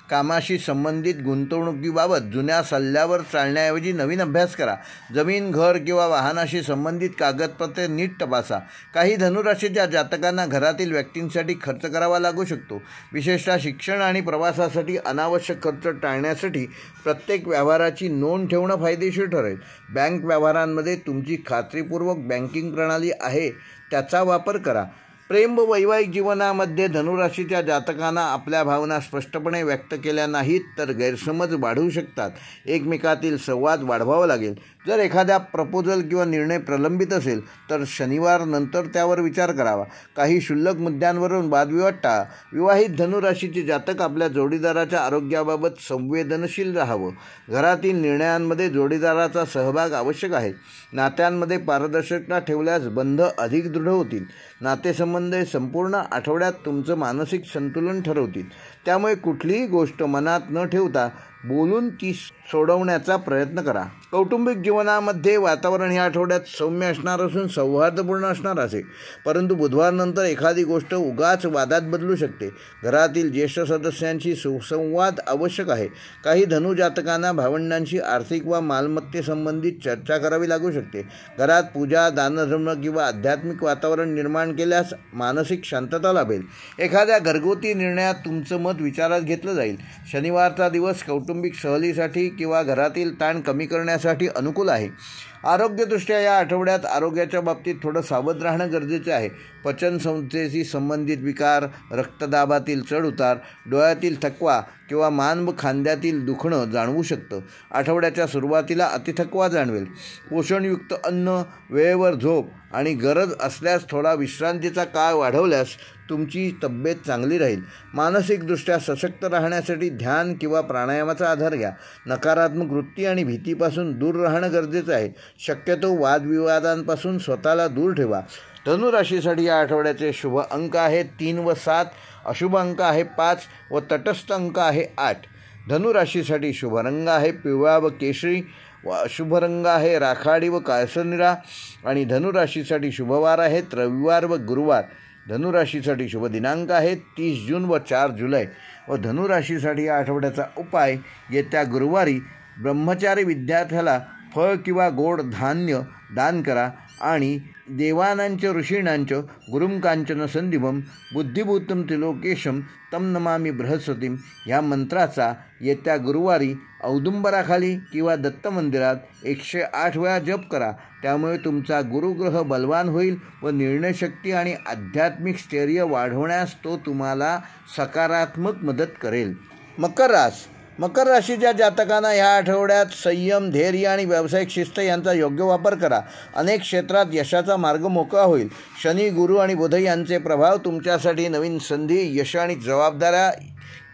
कामाशी संबंधित गुंतवणुकीबाबत जुन्या सल्ल्यावर चालण्याऐवजी नवीन अभ्यास करा. जमीन, घर किंवा वाहनाशी संबंधित कागदपत्रे नीट तपासा. काही धनुराशीच्या जातकांना घरातील व्यक्तींसाठी खर्च करावा लागू शकतो. विशेषतः शिक्षण आणि प्रवासासाठी अनावश्यक खर्च टाळण्यासाठी प्रत्येक व्यवहाराची नोंद ठेवणं फायदेशीर ठरेल. बँक व्यवहारांमध्ये तुमची खात्रीपूर्वक बँकिंग प्रणाली आहे त्याचा वापर करा. प्रेम व वैवाहिक जीवनामध्ये धनुराशीच्या जातकांना आपल्या भावना स्पष्टपणे व्यक्त केल्या नाहीत तर गैरसमज वाढू शकतात. एकमेकातील संवाद वाढवावा लागेल. जर एखाद्या प्रपोजल किंवा निर्णय प्रलंबित असेल तर शनिवार नंतर त्यावर विचार करावा. काही क्षुल्लक मुद्द्यांवरून वादविवाद टाळा. विवाहित धनुराशीचे जातक आपल्या जोडीदाराच्या आरोग्याबाबत संवेदनशील राहावं. घरातील निर्णयांमध्ये जोडीदाराचा सहभाग आवश्यक आहे. नात्यांमध्ये पारदर्शकता ठेवल्यास बंध अधिक दृढ होतील. नातेसंबंध संपूर्ण आठवड्यात तुमचं मानसिक संतुलन ठरवतील. त्यामुळे कुठलीही गोष्ट मनात न ठेवता बोलून ती सोडवण्याचा प्रयत्न करा. कौटुंबिक जीवनामध्ये वातावरण या आठवड्यात सौम्य असणार असून सौहार्दपूर्ण असणार असेल, परंतु बुधवारनंतर एखादी गोष्ट उगाच वादात बदलू शकते. घरातील ज्येष्ठ सदस्यांशी सुसंवाद आवश्यक आहे. काही धनुजातकांना भावंडांशी आर्थिक व मालमत्तेसंबंधित चर्चा करावी लागू शकते. घरात पूजा, दानधर्म किंवा आध्यात्मिक वातावरण निर्माण केल्यास मानसिक शांतता लाभेल. एखाद्या घरगुती निर्णयात तुमचं मत विचारात घेतलं जाईल. शनिवारचा दिवस कौटुंबिक सहलीसाठी किंवा घरातील ताण कमी करण्यासाठी अनुकूल आहे. आरोग्यदृष्ट्या या आठवड्यात आरोग्याच्या बाबतीत थोडं सावध राहणं गरजेचं आहे. पचनसंस्थेशी संबंधित विकार, रक्तदाबातील चढउतार, डोळ्यातील थकवा किंवा मान व खांद्यातील दुखणं जाणवू शकतं. आठवड्याच्या सुरुवातीला अतिथकवा जाणवेल. पोषणयुक्त अन्न, वेळेवर झोप आणि गरज असल्यास थोडा विश्रांतीचा काळ वाढवल्यास तुमची तब्येत चांगली राहील. मानसिकदृष्ट्या सशक्त राहण्यासाठी ध्यान किंवा प्राणायामाचा आधार घ्या. नकारात्मक वृत्ती आणि भीतीपासून दूर राहणं गरजेचं आहे. शक्यतो वादविवादांपासून स्वतःला दूर ठेवा. धनुराशीसाठी या आठवड्याचे शुभ अंक आहेत 3 व 7, अशुभ अंक आहे 5 व तटस्थ अंक आहे 8. धनुराशीसाठी शुभ रंग आहे पिवळा व केशरी व अशुभ रंग आहे राखाडी व काळसर आणि धनुराशीसाठी शुभवार आहेत रविवार व गुरुवार. धनुराशीसाठी शुभ दिनांक आहेत 30 जून व 4 जुलै व धनुराशीसाठी या आठवड्याचा उपाय येत्या गुरुवारी ब्रह्मचारी विद्यार्थ्याला फळ किंवा गोड धान्य दान करा आणि देवानांच ऋषीणांच गुरुं कांचन संदीपम बुद्धिभूतम त्रिलोकेशम तम नमामि बृहस्पतीम ह्या मंत्राचा येत्या गुरुवारी औदुंबराखाली किंवा दत्त मंदिरात 108 वेळा जप करा. त्यामुळे तुमचा गुरुग्रह बलवान होईल व निर्णयशक्ती आणि आध्यात्मिक स्थैर्य वाढवण्यास तो तुम्हाला सकारात्मक मदत करेल. मकर राशीच्या जातकांना या आठवड्यात संयम, धैर्य आणि व्यावसायिक शिस्त यांचा योग्य वापर करा. अनेक क्षेत्रात यशाचा मार्ग मोकळा होईल. शनी, गुरु आणि बुध यांचे प्रभाव तुमच्यासाठी नवीन संधी, यश आणि जबाबदाऱ्या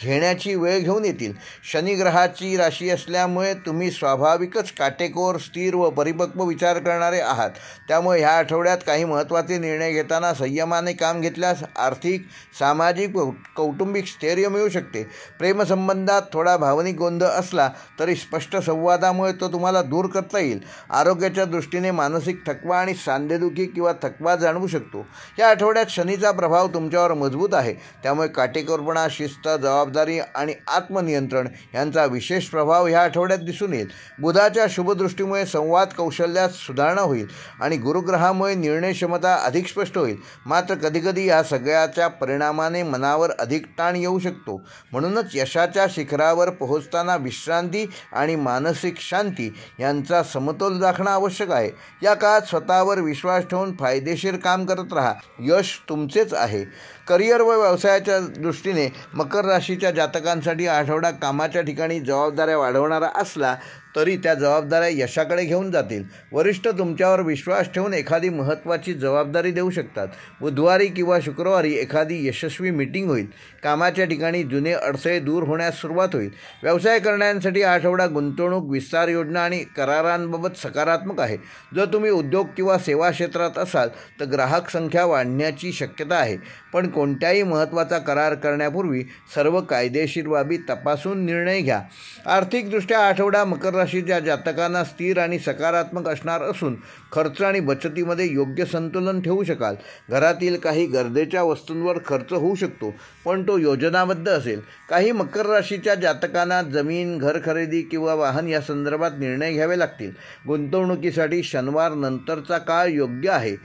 घेण्याची वेळ घेऊन येतील. शनिग्रहाची राशी असल्यामुळे तुम्ही स्वाभाविकच काटेकोर, स्थिर व परिपक्व विचार करणारे आहात. त्यामुळे ह्या आठवड्यात काही महत्त्वाचे निर्णय घेताना संयमाने काम घेतल्यास आर्थिक, सामाजिक व कौटुंबिक स्थैर्य मिळू शकते. प्रेमसंबंधात थोडा भावनिक गोंधळ असला तरी स्पष्ट संवादामुळे तो तुम्हाला दूर करता येईल. आरोग्याच्या दृष्टीने मानसिक थकवा आणि सांधेदुखी किंवा थकवा जाणवू शकतो. या आठवड्यात शनीचा प्रभाव तुमच्यावर मजबूत आहे. त्यामुळे काटेकोरपणा, शिस्त, जबाबदारी आणि आत्मनियंत्रण यांचा विशेष प्रभाव ह्या आठवड्यात दिसून येईल. बुधाच्या शुभदृष्टीमुळे संवाद कौशल्यात सुधारणा होईल आणि गुरुग्रहामुळे निर्णय क्षमता अधिक स्पष्ट होईल. मात्र कधीकधी या सगळ्याच्या परिणामाने मनावर अधिक ताण येऊ शकतो. म्हणूनच यशाच्या शिखरावर पोहोचताना विश्रांती आणि मानसिक शांती यांचा समतोल राखणं आवश्यक आहे. या काळात स्वतःवर विश्वास ठेवून फायदेशीर काम करत राहा. यश तुमचेच आहे. करिअर व व्यवसायाच्या दृष्टीने मकर राशीच्या जातकांसाठी आठवडा कामाच्या ठिकाणी जबाबदाऱ्या वाढवणारा असला तरी त्या जबाबदाऱ्या यशाकडे घेऊन जातील. वरिष्ठ तुमच्यावर विश्वास ठेवून एखादी महत्त्वाची जबाबदारी देऊ शकतात. बुधवारी किंवा शुक्रवारी एखादी यशस्वी मीटिंग होईल. कामाच्या ठिकाणी जुने अडथळे दूर होण्यास सुरुवात होईल. व्यवसाय करण्यासाठी आठवडा गुंतवणूक, विस्तार योजना आणि करारांबाबत सकारात्मक आहे. जर तुम्ही उद्योग किंवा सेवा क्षेत्रात असाल तर ग्राहक संख्या वाढण्याची शक्यता आहे. पण कोणत्याही महत्त्वाचा करार करण्यापूर्वी सर्व कायदेशीर बाबी तपासून निर्णय घ्या. आर्थिकदृष्ट्या आठवडा मकर राशीच्या जातकांना स्थिर आणि सकारात्मक असणार असून खर्च आणि बचतीमध्ये योग्य संतुलन ठेवू शकाल. घरातील काही गरजेच्या वस्तूंवर खर्च होऊ शकतो, पण तो योजनाबद्ध असेल. काही मकर राशीच्या जातकांना जमीन, घर खरेदी किंवा वाहन या संदर्भात निर्णय घ्यावे लागतील. गुंतवणुकीसाठी शनिवार नंतरचा काळ योग्य आहे.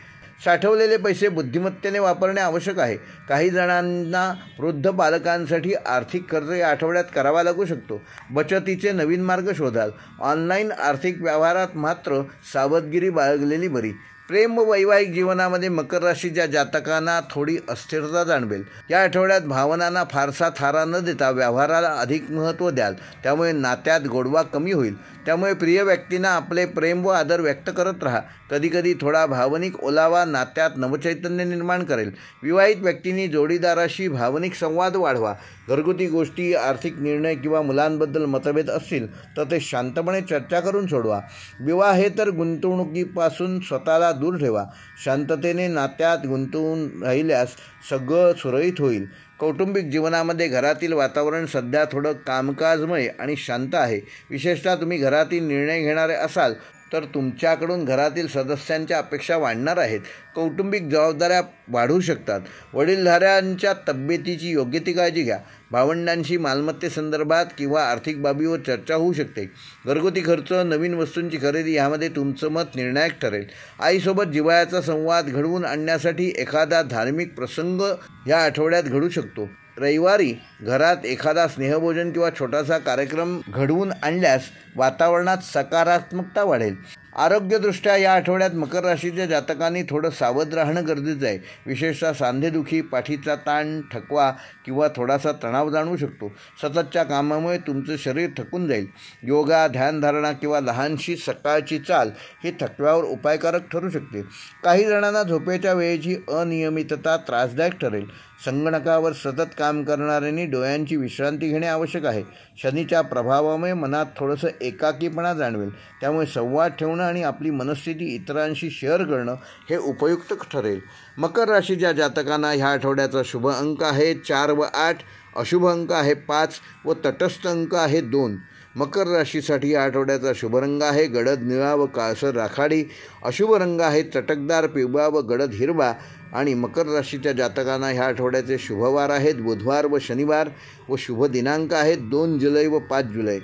साठवलेले पैसे बुद्धिमत्तेने वापरणे आवश्यक आहे. काही जणांना वृद्ध पालकांसाठी आर्थिक खर्च या आठवड्यात करावा लागू शकतो. बचतीचे नवीन मार्ग शोधाल. ऑनलाईन आर्थिक व्यवहारात मात्र सावधगिरी बाळगलेली बरी. प्रेम व वैवाहिक जीवनामध्ये मकर राशीच्या जातकांना थोडी अस्थिरता जाणवेल. या आठवड्यात भावनांना फारसा थारा न देता व्यवहाराला अधिक महत्त्व द्याल. त्यामुळे नात्यात गोडवा कमी होईल. त्यामुळे प्रिय व्यक्तींना आपले प्रेम व आदर व्यक्त करत राहा. कधीकधी थोडा भावनिक ओलावा नात्यात नवचैतन्य निर्माण करेल. विवाहित व्यक्तींनी जोडीदाराशी भावनिक संवाद वाढवा. घरगुती गोष्टी, आर्थिक निर्णय किंवा मुलांबद्दल मतभेद असतील तर ते शांतपणे चर्चा करून सोडवा. विवाहेतर गुंतवणुकीपासून स्वतःला दूर ठेवा. शांततेने नात्यात गुंतवून राहिल्यास सगळं सुरळीत होईल. कौटुंबिक जीवनामध्ये घरातील वातावरण सध्या थोडं कामकाजमय आणि शांत आहे. विशेषतः तुम्ही घरातील निर्णय घेणारे असाल तर तुमच्याकडून घरातील सदस्यांच्या अपेक्षा वाढणार आहेत. कौटुंबिक जबाबदाऱ्या वाढू शकतात. वडीलधाऱ्यांच्या तब्येतीची योग्य ती काळजी घ्या. भावंडांशी मालमत्तेसंदर्भात किंवा आर्थिक बाबीवर चर्चा होऊ शकते. घरगुती खर्च, नवीन वस्तूंची खरेदी यामध्ये तुमचं मत निर्णायक ठरेल. आईसोबत जिव्हाळ्याचा संवाद घडवून आणण्यासाठी एखादा धार्मिक प्रसंग या आठवड्यात घडू शकतो. रविवारी घरात एखादा स्नेहभोजन किंवा छोटासा कार्यक्रम घडवून आणल्यास वातावरणात सकारात्मकता वाढेल. आरोग्यदृष्ट्या या आठवड्यात मकर राशीच्या जातकांनी थोडं सावध राहणं गरजेचं आहे. विशेषतः सांधेदुखी, पाठीचा ताण, थकवा किंवा थोडासा तणाव जाणवू शकतो. सततच्या कामामुळे तुमचं शरीर थकून जाईल. योगा, ध्यानधारणा किंवा लहानशी सकाळची चाल ही थकव्यावर उपायकारक ठरू शकते. काही जणांना झोपेच्या वेळेची अनियमितता त्रासदायक ठरेल. संगणकावर सतत काम करणाऱ्यांनी डोळ्यांची विश्रांती घेणे आवश्यक आहे. शनीच्या प्रभावामुळे मनात थोडंसं एकाकीपणा जाणवेल. त्यामुळे संवाद ठेवणं आणि आपली मनस्थिती इतरांशी शेअर करणं हे उपयुक्त ठरेल. मकर राशीच्या जातकांना ह्या आठवड्याचा शुभ अंक आहे 4 व 8, अशुभ अंक आहे 5 व तटस्थ अंक आहे 2. मकर राशीसाठी या आठवड्याचा शुभ रंग आहे गडद निळा व काळसर राखाडी. अशुभ रंग आहे चटकदार पिवळा व गडद हिरवा. आणि मकर राशीच्या जातकांना ह्या आठवड्याचे शुभवार आहेत बुधवार व शनिवार व शुभ दिनांक आहेत 2 जुलै व 5 जुलै.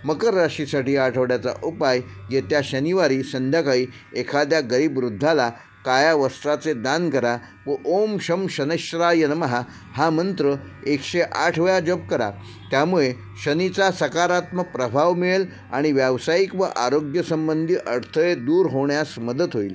मकर राशीसाठी या आठवड्याचा उपाय: येत्या शनिवारी संध्याकाळी एखाद्या गरीब वृद्धाला काळ्या वस्त्राचे दान करा व ओम शम शनैश्वराय नमः हा मंत्र 108 वेळा जप करा. त्यामुळे शनीचा सकारात्मक प्रभाव मिळेल आणि व्यावसायिक व आरोग्यसंबंधी अडथळे दूर होण्यास मदत होईल.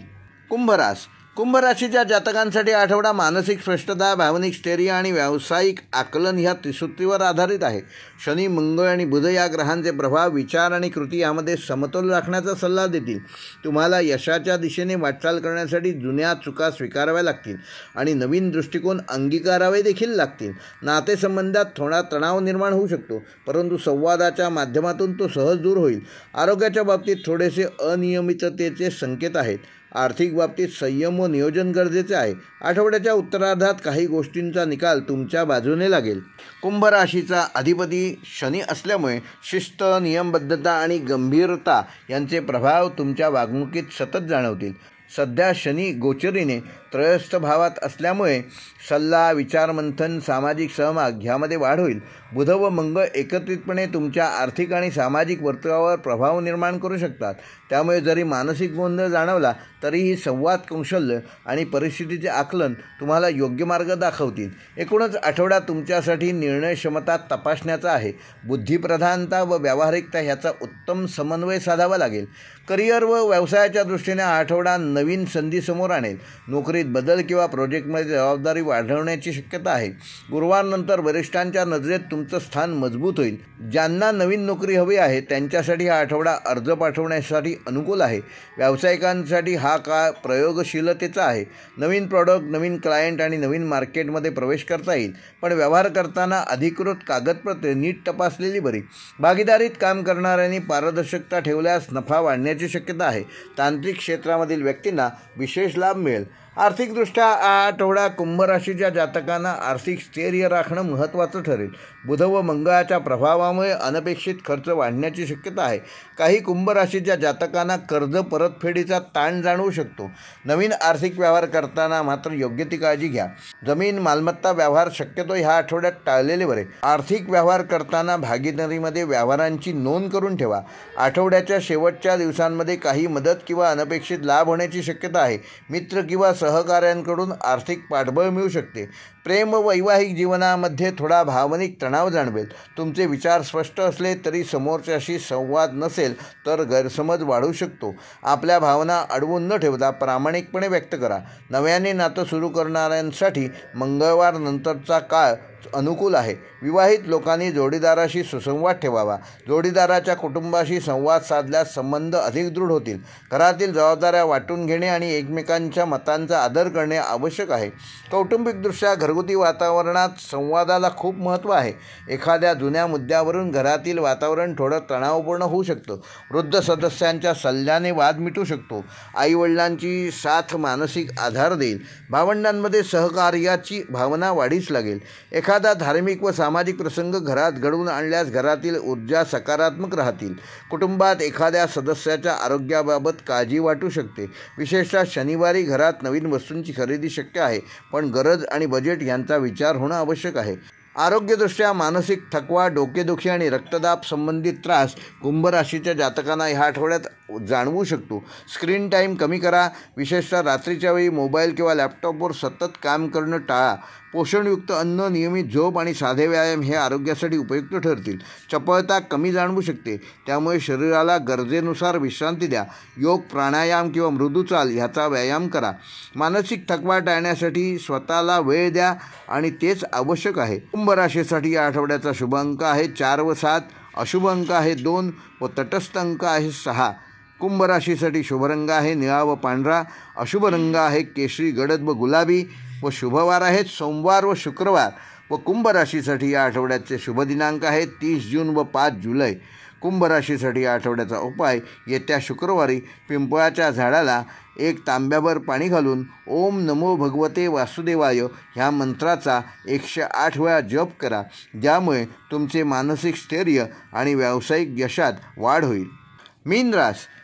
कुंभ राशीच्या जातकांसाठी आठवडा मानसिक स्पष्टता, भावनिक स्थैर्य आणि व्यावसायिक आकलन ह्या त्रिसूत्रीवर आधारित आहे. शनी, मंगळ आणि बुध या ग्रहांचे प्रभाव विचार आणि कृती यामध्ये समतोल राखण्याचा सल्ला देतील. तुम्हाला यशाच्या दिशेने वाटचाल करण्यासाठी जुन्या चुका स्वीकाराव्या लागतील आणि नवीन दृष्टिकोन अंगीकारावे देखील लागतील. नातेसंबंधात थोडा तणाव निर्माण होऊ शकतो, परंतु संवादाच्या माध्यमातून तो सहज दूर होईल. आरोग्याच्या बाबतीत थोडेसे अनियमिततेचे संकेत आहेत. आर्थिक बाबतीत संयम व नियोजन गरजेचे आहे. आठवड्याच्या उत्तरार्धात काही गोष्टींचा निकाल तुमच्या बाजूने लागेल. कुंभ राशीचा अधिपती शनी असल्यामुळे शिस्त, नियमबद्धता आणि गंभीरता यांचे प्रभाव तुमच्या वागणुकीत सतत जाणवतील. सध्या शनी गोचरीने त्रयस्थ भावात असल्यामुळे सल्ला, विचारमंथन, सामाजिक सहभाग ह्यामध्ये वाढ होईल. बुध व मंगळ एकत्रितपणे तुमच्या आर्थिक आणि सामाजिक वर्तुळावर प्रभाव निर्माण करू शकतात. त्यामुळे जरी मानसिक गोंधळ जाणवला तरीही संवाद कौशल्य आणि परिस्थितीचे आकलन तुम्हाला योग्य मार्ग दाखवतील. एकूणच आठवडा तुमच्यासाठी निर्णय क्षमता तपासण्याचा आहे. बुद्धिप्रधानता व व्यावहारिकता ह्याचा उत्तम समन्वय साधावा लागेल. करिअर व व्यवसायाच्या दृष्टीने आठवडा नवीन संधी समोर आणेल. नोकरीत बदल किंवा प्रोजेक्टमध्ये जबाबदारी वाढवण्याची शक्यता आहे. गुरुवारनंतर वरिष्ठांच्या नजरेत तुमचं स्थान मजबूत होईल. ज्यांना नवीन नोकरी हवी आहे त्यांच्यासाठी हा आठवडा अर्ज पाठवण्यासाठी अनुकूल आहे. व्यावसायिकांसाठी हा काळ प्रयोगशीलतेचा आहे. नवीन प्रॉडक्ट, नवीन क्लायंट आणि नवीन मार्केटमध्ये प्रवेश करता येईल. पण व्यवहार करताना अधिकृत कागदपत्रे नीट तपासलेली बरी. भागीदारीत काम करणाऱ्यांनी पारदर्शकता ठेवल्यास नफा वाढण्याची शक्यता आहे. तांत्रिक क्षेत्रामधील व्यक्तींना विशेष लाभ मिळेल. आर्थिकदृष्ट्या आठवडा कुंभ राशीच्या जातकांना आर्थिक स्थैर्य राखणं महत्त्वाचं ठरेल. बुध व मंगळाच्या प्रभावामुळे अनपेक्षित खर्च वाढण्याची शक्यता आहे. काही कुंभ राशीच्या जातकांना कर्ज परतफेडीचा ताण जाणवू शकतो. नवीन आर्थिक व्यवहार करताना मात्र योग्य ती काळजी घ्या. जमीन मालमत्ता व्यवहार शक्यतो ह्या आठवड्यात टाळलेले बरे. आर्थिक व्यवहार करताना भागीदारीमध्ये व्यवहारांची नोंद करून ठेवा. आठवड्याच्या शेवटच्या दिवसांमध्ये काही मदत किंवा अनपेक्षित लाभ होण्याची शक्यता आहे. मित्र किंवा सहकाऱ्यांकडून आर्थिक पाठबळ मिळू शकते. प्रेम व वैवाहिक जीवनामध्ये थोडा भावनिक तणाव जाणवेल. तुमचे विचार स्पष्ट असले तरी समोरच्याशी संवाद नसेल तर गैरसमज वाढू शकतो. आपल्या भावना अडवून न ठेवता प्रामाणिकपणे व्यक्त करा. नव्याने नातं सुरू करणाऱ्यांसाठी मंगळवार नंतरचा काळ अनुकूल आहे. विवाहित लोकांनी जोडीदाराशी सुसंवाद ठेवावा. जोडीदाराच्या कुटुंबाशी संवाद साधल्यास संबंध अधिक दृढ होतील. घरातील जबाबदाऱ्या वाटून घेणे आणि एकमेकांच्या मतांचा आदर करणे आवश्यक आहे. कौटुंबिकदृष्ट्या घरगुती वातावरणात संवादाला खूप महत्त्व आहे. एखाद्या जुन्या मुद्द्यावरून घरातील वातावरण थोडं तणावपूर्ण होऊ शकतं. वृद्ध सदस्यांच्या सल्ल्याने वाद मिटू शकतो. आईवडिलांची साथ मानसिक आधार देईल. भावंडांमध्ये सहकार्याची भावना वाढीस लागेल. एखादा धार्मिक व सामाजिक प्रसंग घरात घडवून आणल्यास घरातील ऊर्जा सकारात्मक राहतील. कुटुंबात एखाद्या सदस्याच्या आरोग्याबाबत काळजी वाटू शकते. विशेषतः शनिवारी घरात नवीन वस्तूंची खरेदी शक्य आहे, पण गरज आणि बजेट यांचा विचार होणं आवश्यक आहे. आरोग्यदृष्ट्या मानसिक थकवा, डोकेदुखी आणि रक्तदाब संबंधित त्रास कुंभ राशीच्या जातकांना ह्या आठवड्यात जाणवू शकतो. स्क्रीन टाईम कमी करा. विशेषतः रात्रीच्या वेळी मोबाईल किंवा लॅपटॉपवर सतत काम करणं टाळा. पोषणयुक्त अन्न, नियमित झोप आणि साधे व्यायाम हे आरोग्यासाठी उपयुक्त ठरतील. चपळता कमी जाणवू शकते, त्यामुळे शरीराला गरजेनुसार विश्रांती द्या. योग, प्राणायाम किंवा मृदुचाल ह्याचा व्यायाम करा. मानसिक थकवा टाळण्यासाठी स्वतःला वेळ द्या आणि तेच आवश्यक आहे. कुंभ राशीसाठी या आठवड्याचा शुभ अंक आहे 4 व 7, अशुभ अंक आहे 2 व तटस्थ अंक आहे 6. कुंभ राशीसाठी शुभ रंग आहे निळा व पांढरा, अशुभ रंग आहे केशरी, गडद व गुलाबी व शुभवार आहेत सोमवार व शुक्रवार. व कुंभ राशीसाठी या आठवड्याचे शुभ दिनांक आहेत 30 जून व 5 जुलै. कुंभ राशीसाठी या आठवड्याचा उपाय, येत्या शुक्रवारी पिंपळाच्या झाडाला 1 तांब्याभर पाणी घालून ओम नमो भगवते वासुदेवाय ह्या मंत्राचा 108 वेळा जप करा. ज्यामुळे तुमचे मानसिक स्थैर्य आणि व्यावसायिक यशात वाढ होईल.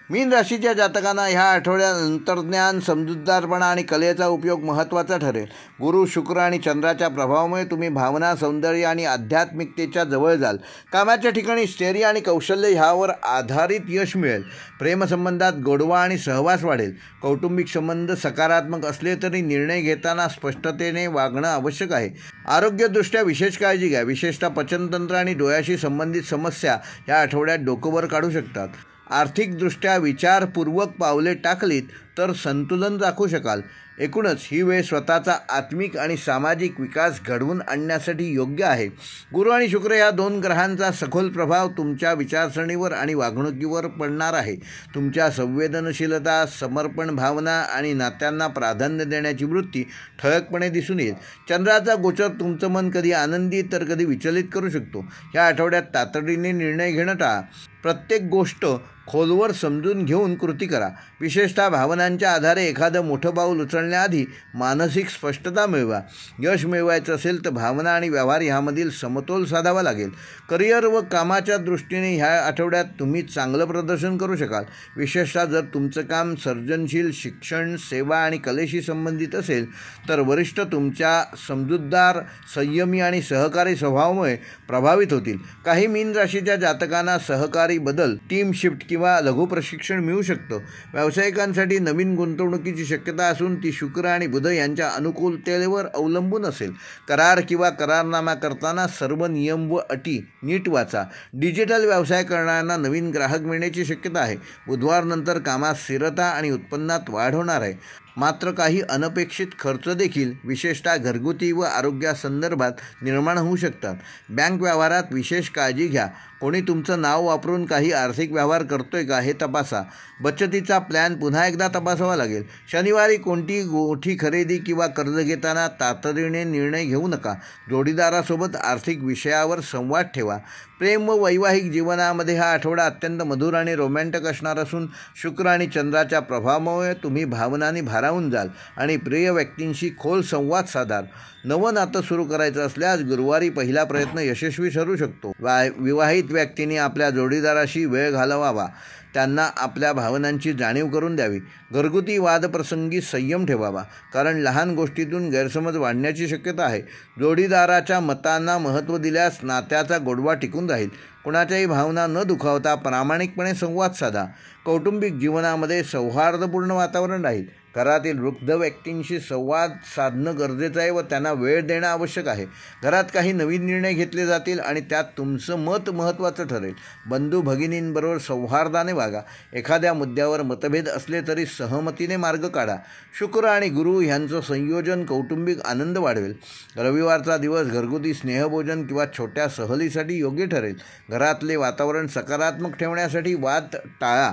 मीन राशीच्या जातकांना ह्या आठवड्यात अंतर्ज्ञान, समजूतदारपणा आणि कलेचा उपयोग महत्त्वाचा ठरेल. गुरु, शुक्र आणि चंद्राच्या प्रभावामुळे तुम्ही भावना, सौंदर्य आणि आध्यात्मिकतेच्या जवळ जाल. कामाच्या ठिकाणी स्थैर्य आणि कौशल्य ह्यावर आधारित यश मिळेल. प्रेमसंबंधात गोडवा आणि सहवास वाढेल. कौटुंबिक संबंध सकारात्मक असले तरी निर्णय घेताना स्पष्टतेने वागणं आवश्यक आहे. आरोग्यदृष्ट्या विशेष काळजी घ्या. विशेषतः पचनतंत्र आणि डोळ्याशी संबंधित समस्या या आठवड्यात डोकं वर काढू शकतात. आर्थिकदृष्ट्या विचारपूर्वक पावले टाकलीत तर संतुलन राखू शकाल. एकूणच ही वेळ स्वतःचा आत्मिक आणि सामाजिक विकास घडवून आणण्यासाठी योग्य आहे. गुरु आणि शुक्र या 2 ग्रहांचा सखोल प्रभाव तुमच्या विचारसरणीवर आणि वागणुकीवर पडणार आहे. तुमच्या संवेदनशीलता, समर्पण भावना आणि नात्यांना प्राधान्य देण्याची वृत्ती ठळकपणे दिसून येईल. चंद्राचा गोचर तुमचं मन कधी आनंदी तर कधी विचलित करू शकतो. या आठवड्यात तातडीने निर्णय घेणं टाळा. प्रत्येक गोष्ट खोलवर समजून घेऊन कृती करा. विशेषतः भावनांच्या आधारे एखादं मोठं पाऊल उचलण्याआधी मानसिक स्पष्टता मिळवा. यश मिळवायचं असेल तर भावना आणि व्यवहार ह्यामधील समतोल साधावा लागेल. करिअर व कामाच्या दृष्टीने ह्या आठवड्यात तुम्ही चांगलं प्रदर्शन करू शकाल. विशेषतः जर तुमचं काम सर्जनशील, शिक्षण, सेवा आणि कलेशी संबंधित असेल तर वरिष्ठ तुमच्या समजूतदार, संयमी आणि सहकारी स्वभावामुळे प्रभावित होतील. काही मीन राशीच्या जातकांना सहकारी बदल, टीम शिफ्ट किंवा लघु प्रशिक्षण मिळू शकतं. व्यावसायिकांसाठी नवीन गुंतवणुकीची शक्यता असून ती शुक्र आणि बुध यांच्या अनुकूलतेवर अवलंबून असेल. करार किंवा करारनामा करताना सर्व नियम व अटी नीट वाचा. डिजिटल व्यवसाय करणाऱ्यांना नवीन ग्राहक मिळण्याची शक्यता आहे. बुधवारनंतर कामात स्थिरता आणि उत्पन्नात वाढ होणार आहे. मात्र काही अनपेक्षित खर्च देखील विशेषतः घरगुती व आरोग्यासंदर्भात निर्माण होऊ शकतात. बँक व्यवहारात विशेष काळजी घ्या. कोणी तुमचं नाव वापरून काही आर्थिक व्यवहार करतोय का हे तपासा. बचतीचा प्लॅन पुन्हा एकदा तपासावा लागेल. शनिवारी कोणतीही मोठी खरेदी किंवा कर्ज घेताना तातडीने निर्णय घेऊ नका. जोडीदारासोबत आर्थिक विषयावर संवाद ठेवा. प्रेम व वैवाहिक जीवनामध्ये हा आठवडा अत्यंत मधुर आणि रोमॅन्टिक असणार असून शुक्र आणि चंद्राच्या प्रभावामुळे तुम्ही भावनांनी भारावून जाल आणि प्रिय व्यक्तींशी खोल संवाद साधाल. नवं नातं सुरू करायचं असल्यास गुरुवारी पहिला प्रयत्न यशस्वी ठरू शकतो. विवाहित व्यक्तींनी आपल्या जोडीदाराशी वेळ घालवावा. त्यांना आपल्या भावनांची जाणीव करून द्यावी. घरगुती वादप्रसंगी संयम ठेवावा, कारण लहान गोष्टीतून गैरसमज वाढण्याची शक्यता आहे. जोडीदाराच्या मतांना महत्त्व दिल्यास नात्याचा गोडवा टिकून राहील. कुणाच्याही भावना न दुखावता प्रामाणिकपणे संवाद साधा. कौटुंबिक जीवनामध्ये सौहार्दपूर्ण वातावरण राहील. घरातील वृद्ध व्यक्तींशी संवाद साधणं गरजेचं आहे व त्यांना वेळ देणं आवश्यक आहे. घरात काही नवीन निर्णय घेतले जातील आणि त्यात तुमचं मत महत्त्वाचं ठरेल. बंधू भगिनींबरोबर सौहार्दाने वागा. एखाद्या मुद्द्यावर मतभेद असले तरी सहमतीने मार्ग काढा. शुक्र आणि गुरु ह्यांचं संयोजन कौटुंबिक आनंद वाढवेल. रविवारचा दिवस घरगुती स्नेहभोजन किंवा छोट्या सहलीसाठी योग्य ठरेल. घरातले वातावरण सकारात्मक ठेवण्यासाठी वाद टाळा.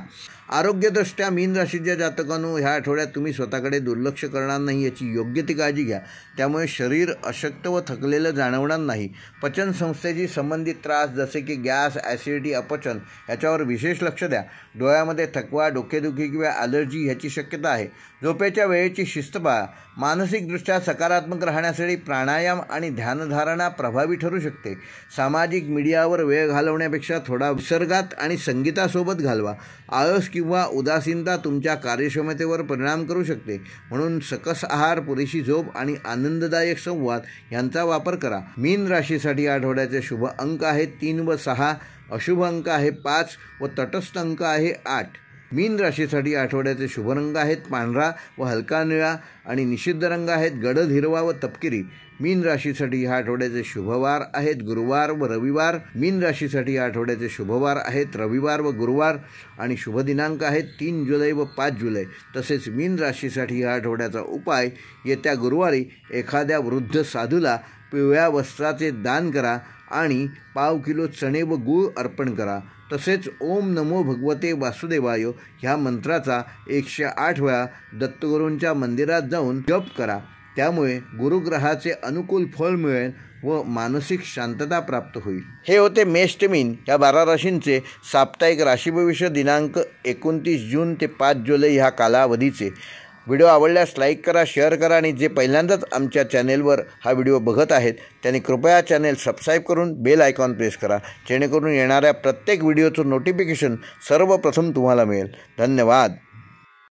आरोग्यदृष्ट्या मीन राशीच्या जातकांनो, ह्या आठवड्यात तुम्ही स्वतःकडे दुर्लक्ष करणार नाही याची योग्य ती काळजी घ्या. त्यामुळे शरीर अशक्त व थकलेलं जाणवणार नाही. पचनसंस्थेशी संबंधित त्रास जसे की गॅस, ॲसिडिटी, अपचन याच्यावर विशेष लक्ष द्या. डोळ्यामध्ये थकवा, डोकेदुखी किंवा ॲलर्जी ह्याची शक्यता आहे. झोपेच्या वेळेची शिस्त पाळा. मानसिकदृष्ट्या सकारात्मक राहण्यासाठी प्राणायाम आणि ध्यानधारणा प्रभावी ठरू शकते. सामाजिक मीडियावर वेळ घालवण्यापेक्षा थोडा निसर्गात आणि संगीतासोबत घालवा. आळस किंवा उदासीनता तुमच्या कार्यक्षमतेवर परिणाम करू शकते. म्हणून सकस आहार, पुरेशी झोप आणि आनंददायक संवाद यांचा वापर करा. मीन राशीसाठी आठवड्याचे शुभ अंक आहेत 3 व 6. अशुभ अंक आहे 5 व तटस्थ अंक आहे 8. मीन राशीसाठी आठवड्याचे शुभ रंग आहेत पांढरा व हलका निळा आणि निषिद्ध रंग आहेत गडद हिरवा व तपकिरी. मीन राशीसाठी ह्या आठवड्याचे शुभवार आहेत गुरुवार व रविवार. मीन राशीसाठी आठवड्याचे शुभवार आहेत रविवार व गुरुवार आणि शुभ दिनांक आहेत 3 जुलै व 5 जुलै. तसेच मीन राशीसाठी ह्या आठवड्याचा उपाय, येत्या गुरुवारी एखाद्या वृद्ध साधूला पिवळ्या वस्त्राचे दान करा आणि पाव किलो चणे व गूळ अर्पण करा. तसेच ओम नमो भगवते वासुदेवाय ह्या मंत्राचा 108 वेळा दत्तगुरूंच्या मंदिरात जाऊन जप करा. त्यामुळे गुरुग्रहाचे अनुकूल फळ मिळेल व मानसिक शांतता प्राप्त होईल. हे होते मेष ते मीन या 12 राशींचे साप्ताहिक राशीभविष्य दिनांक 29 जून ते 5 जुलै ह्या कालावधीचे. व्हिडिओ आवडल्यास लाईक करा, शेअर करा आणि जे पहिल्यांदाच आमच्या चॅनेलवर हा व्हिडिओ बघत आहेत त्यांनी कृपया चॅनेल सबस्क्राईब करून बेल आयकॉन प्रेस करा, जेणेकरून येणाऱ्या प्रत्येक व्हिडिओचं नोटिफिकेशन सर्वप्रथम तुम्हाला मिळेल. धन्यवाद.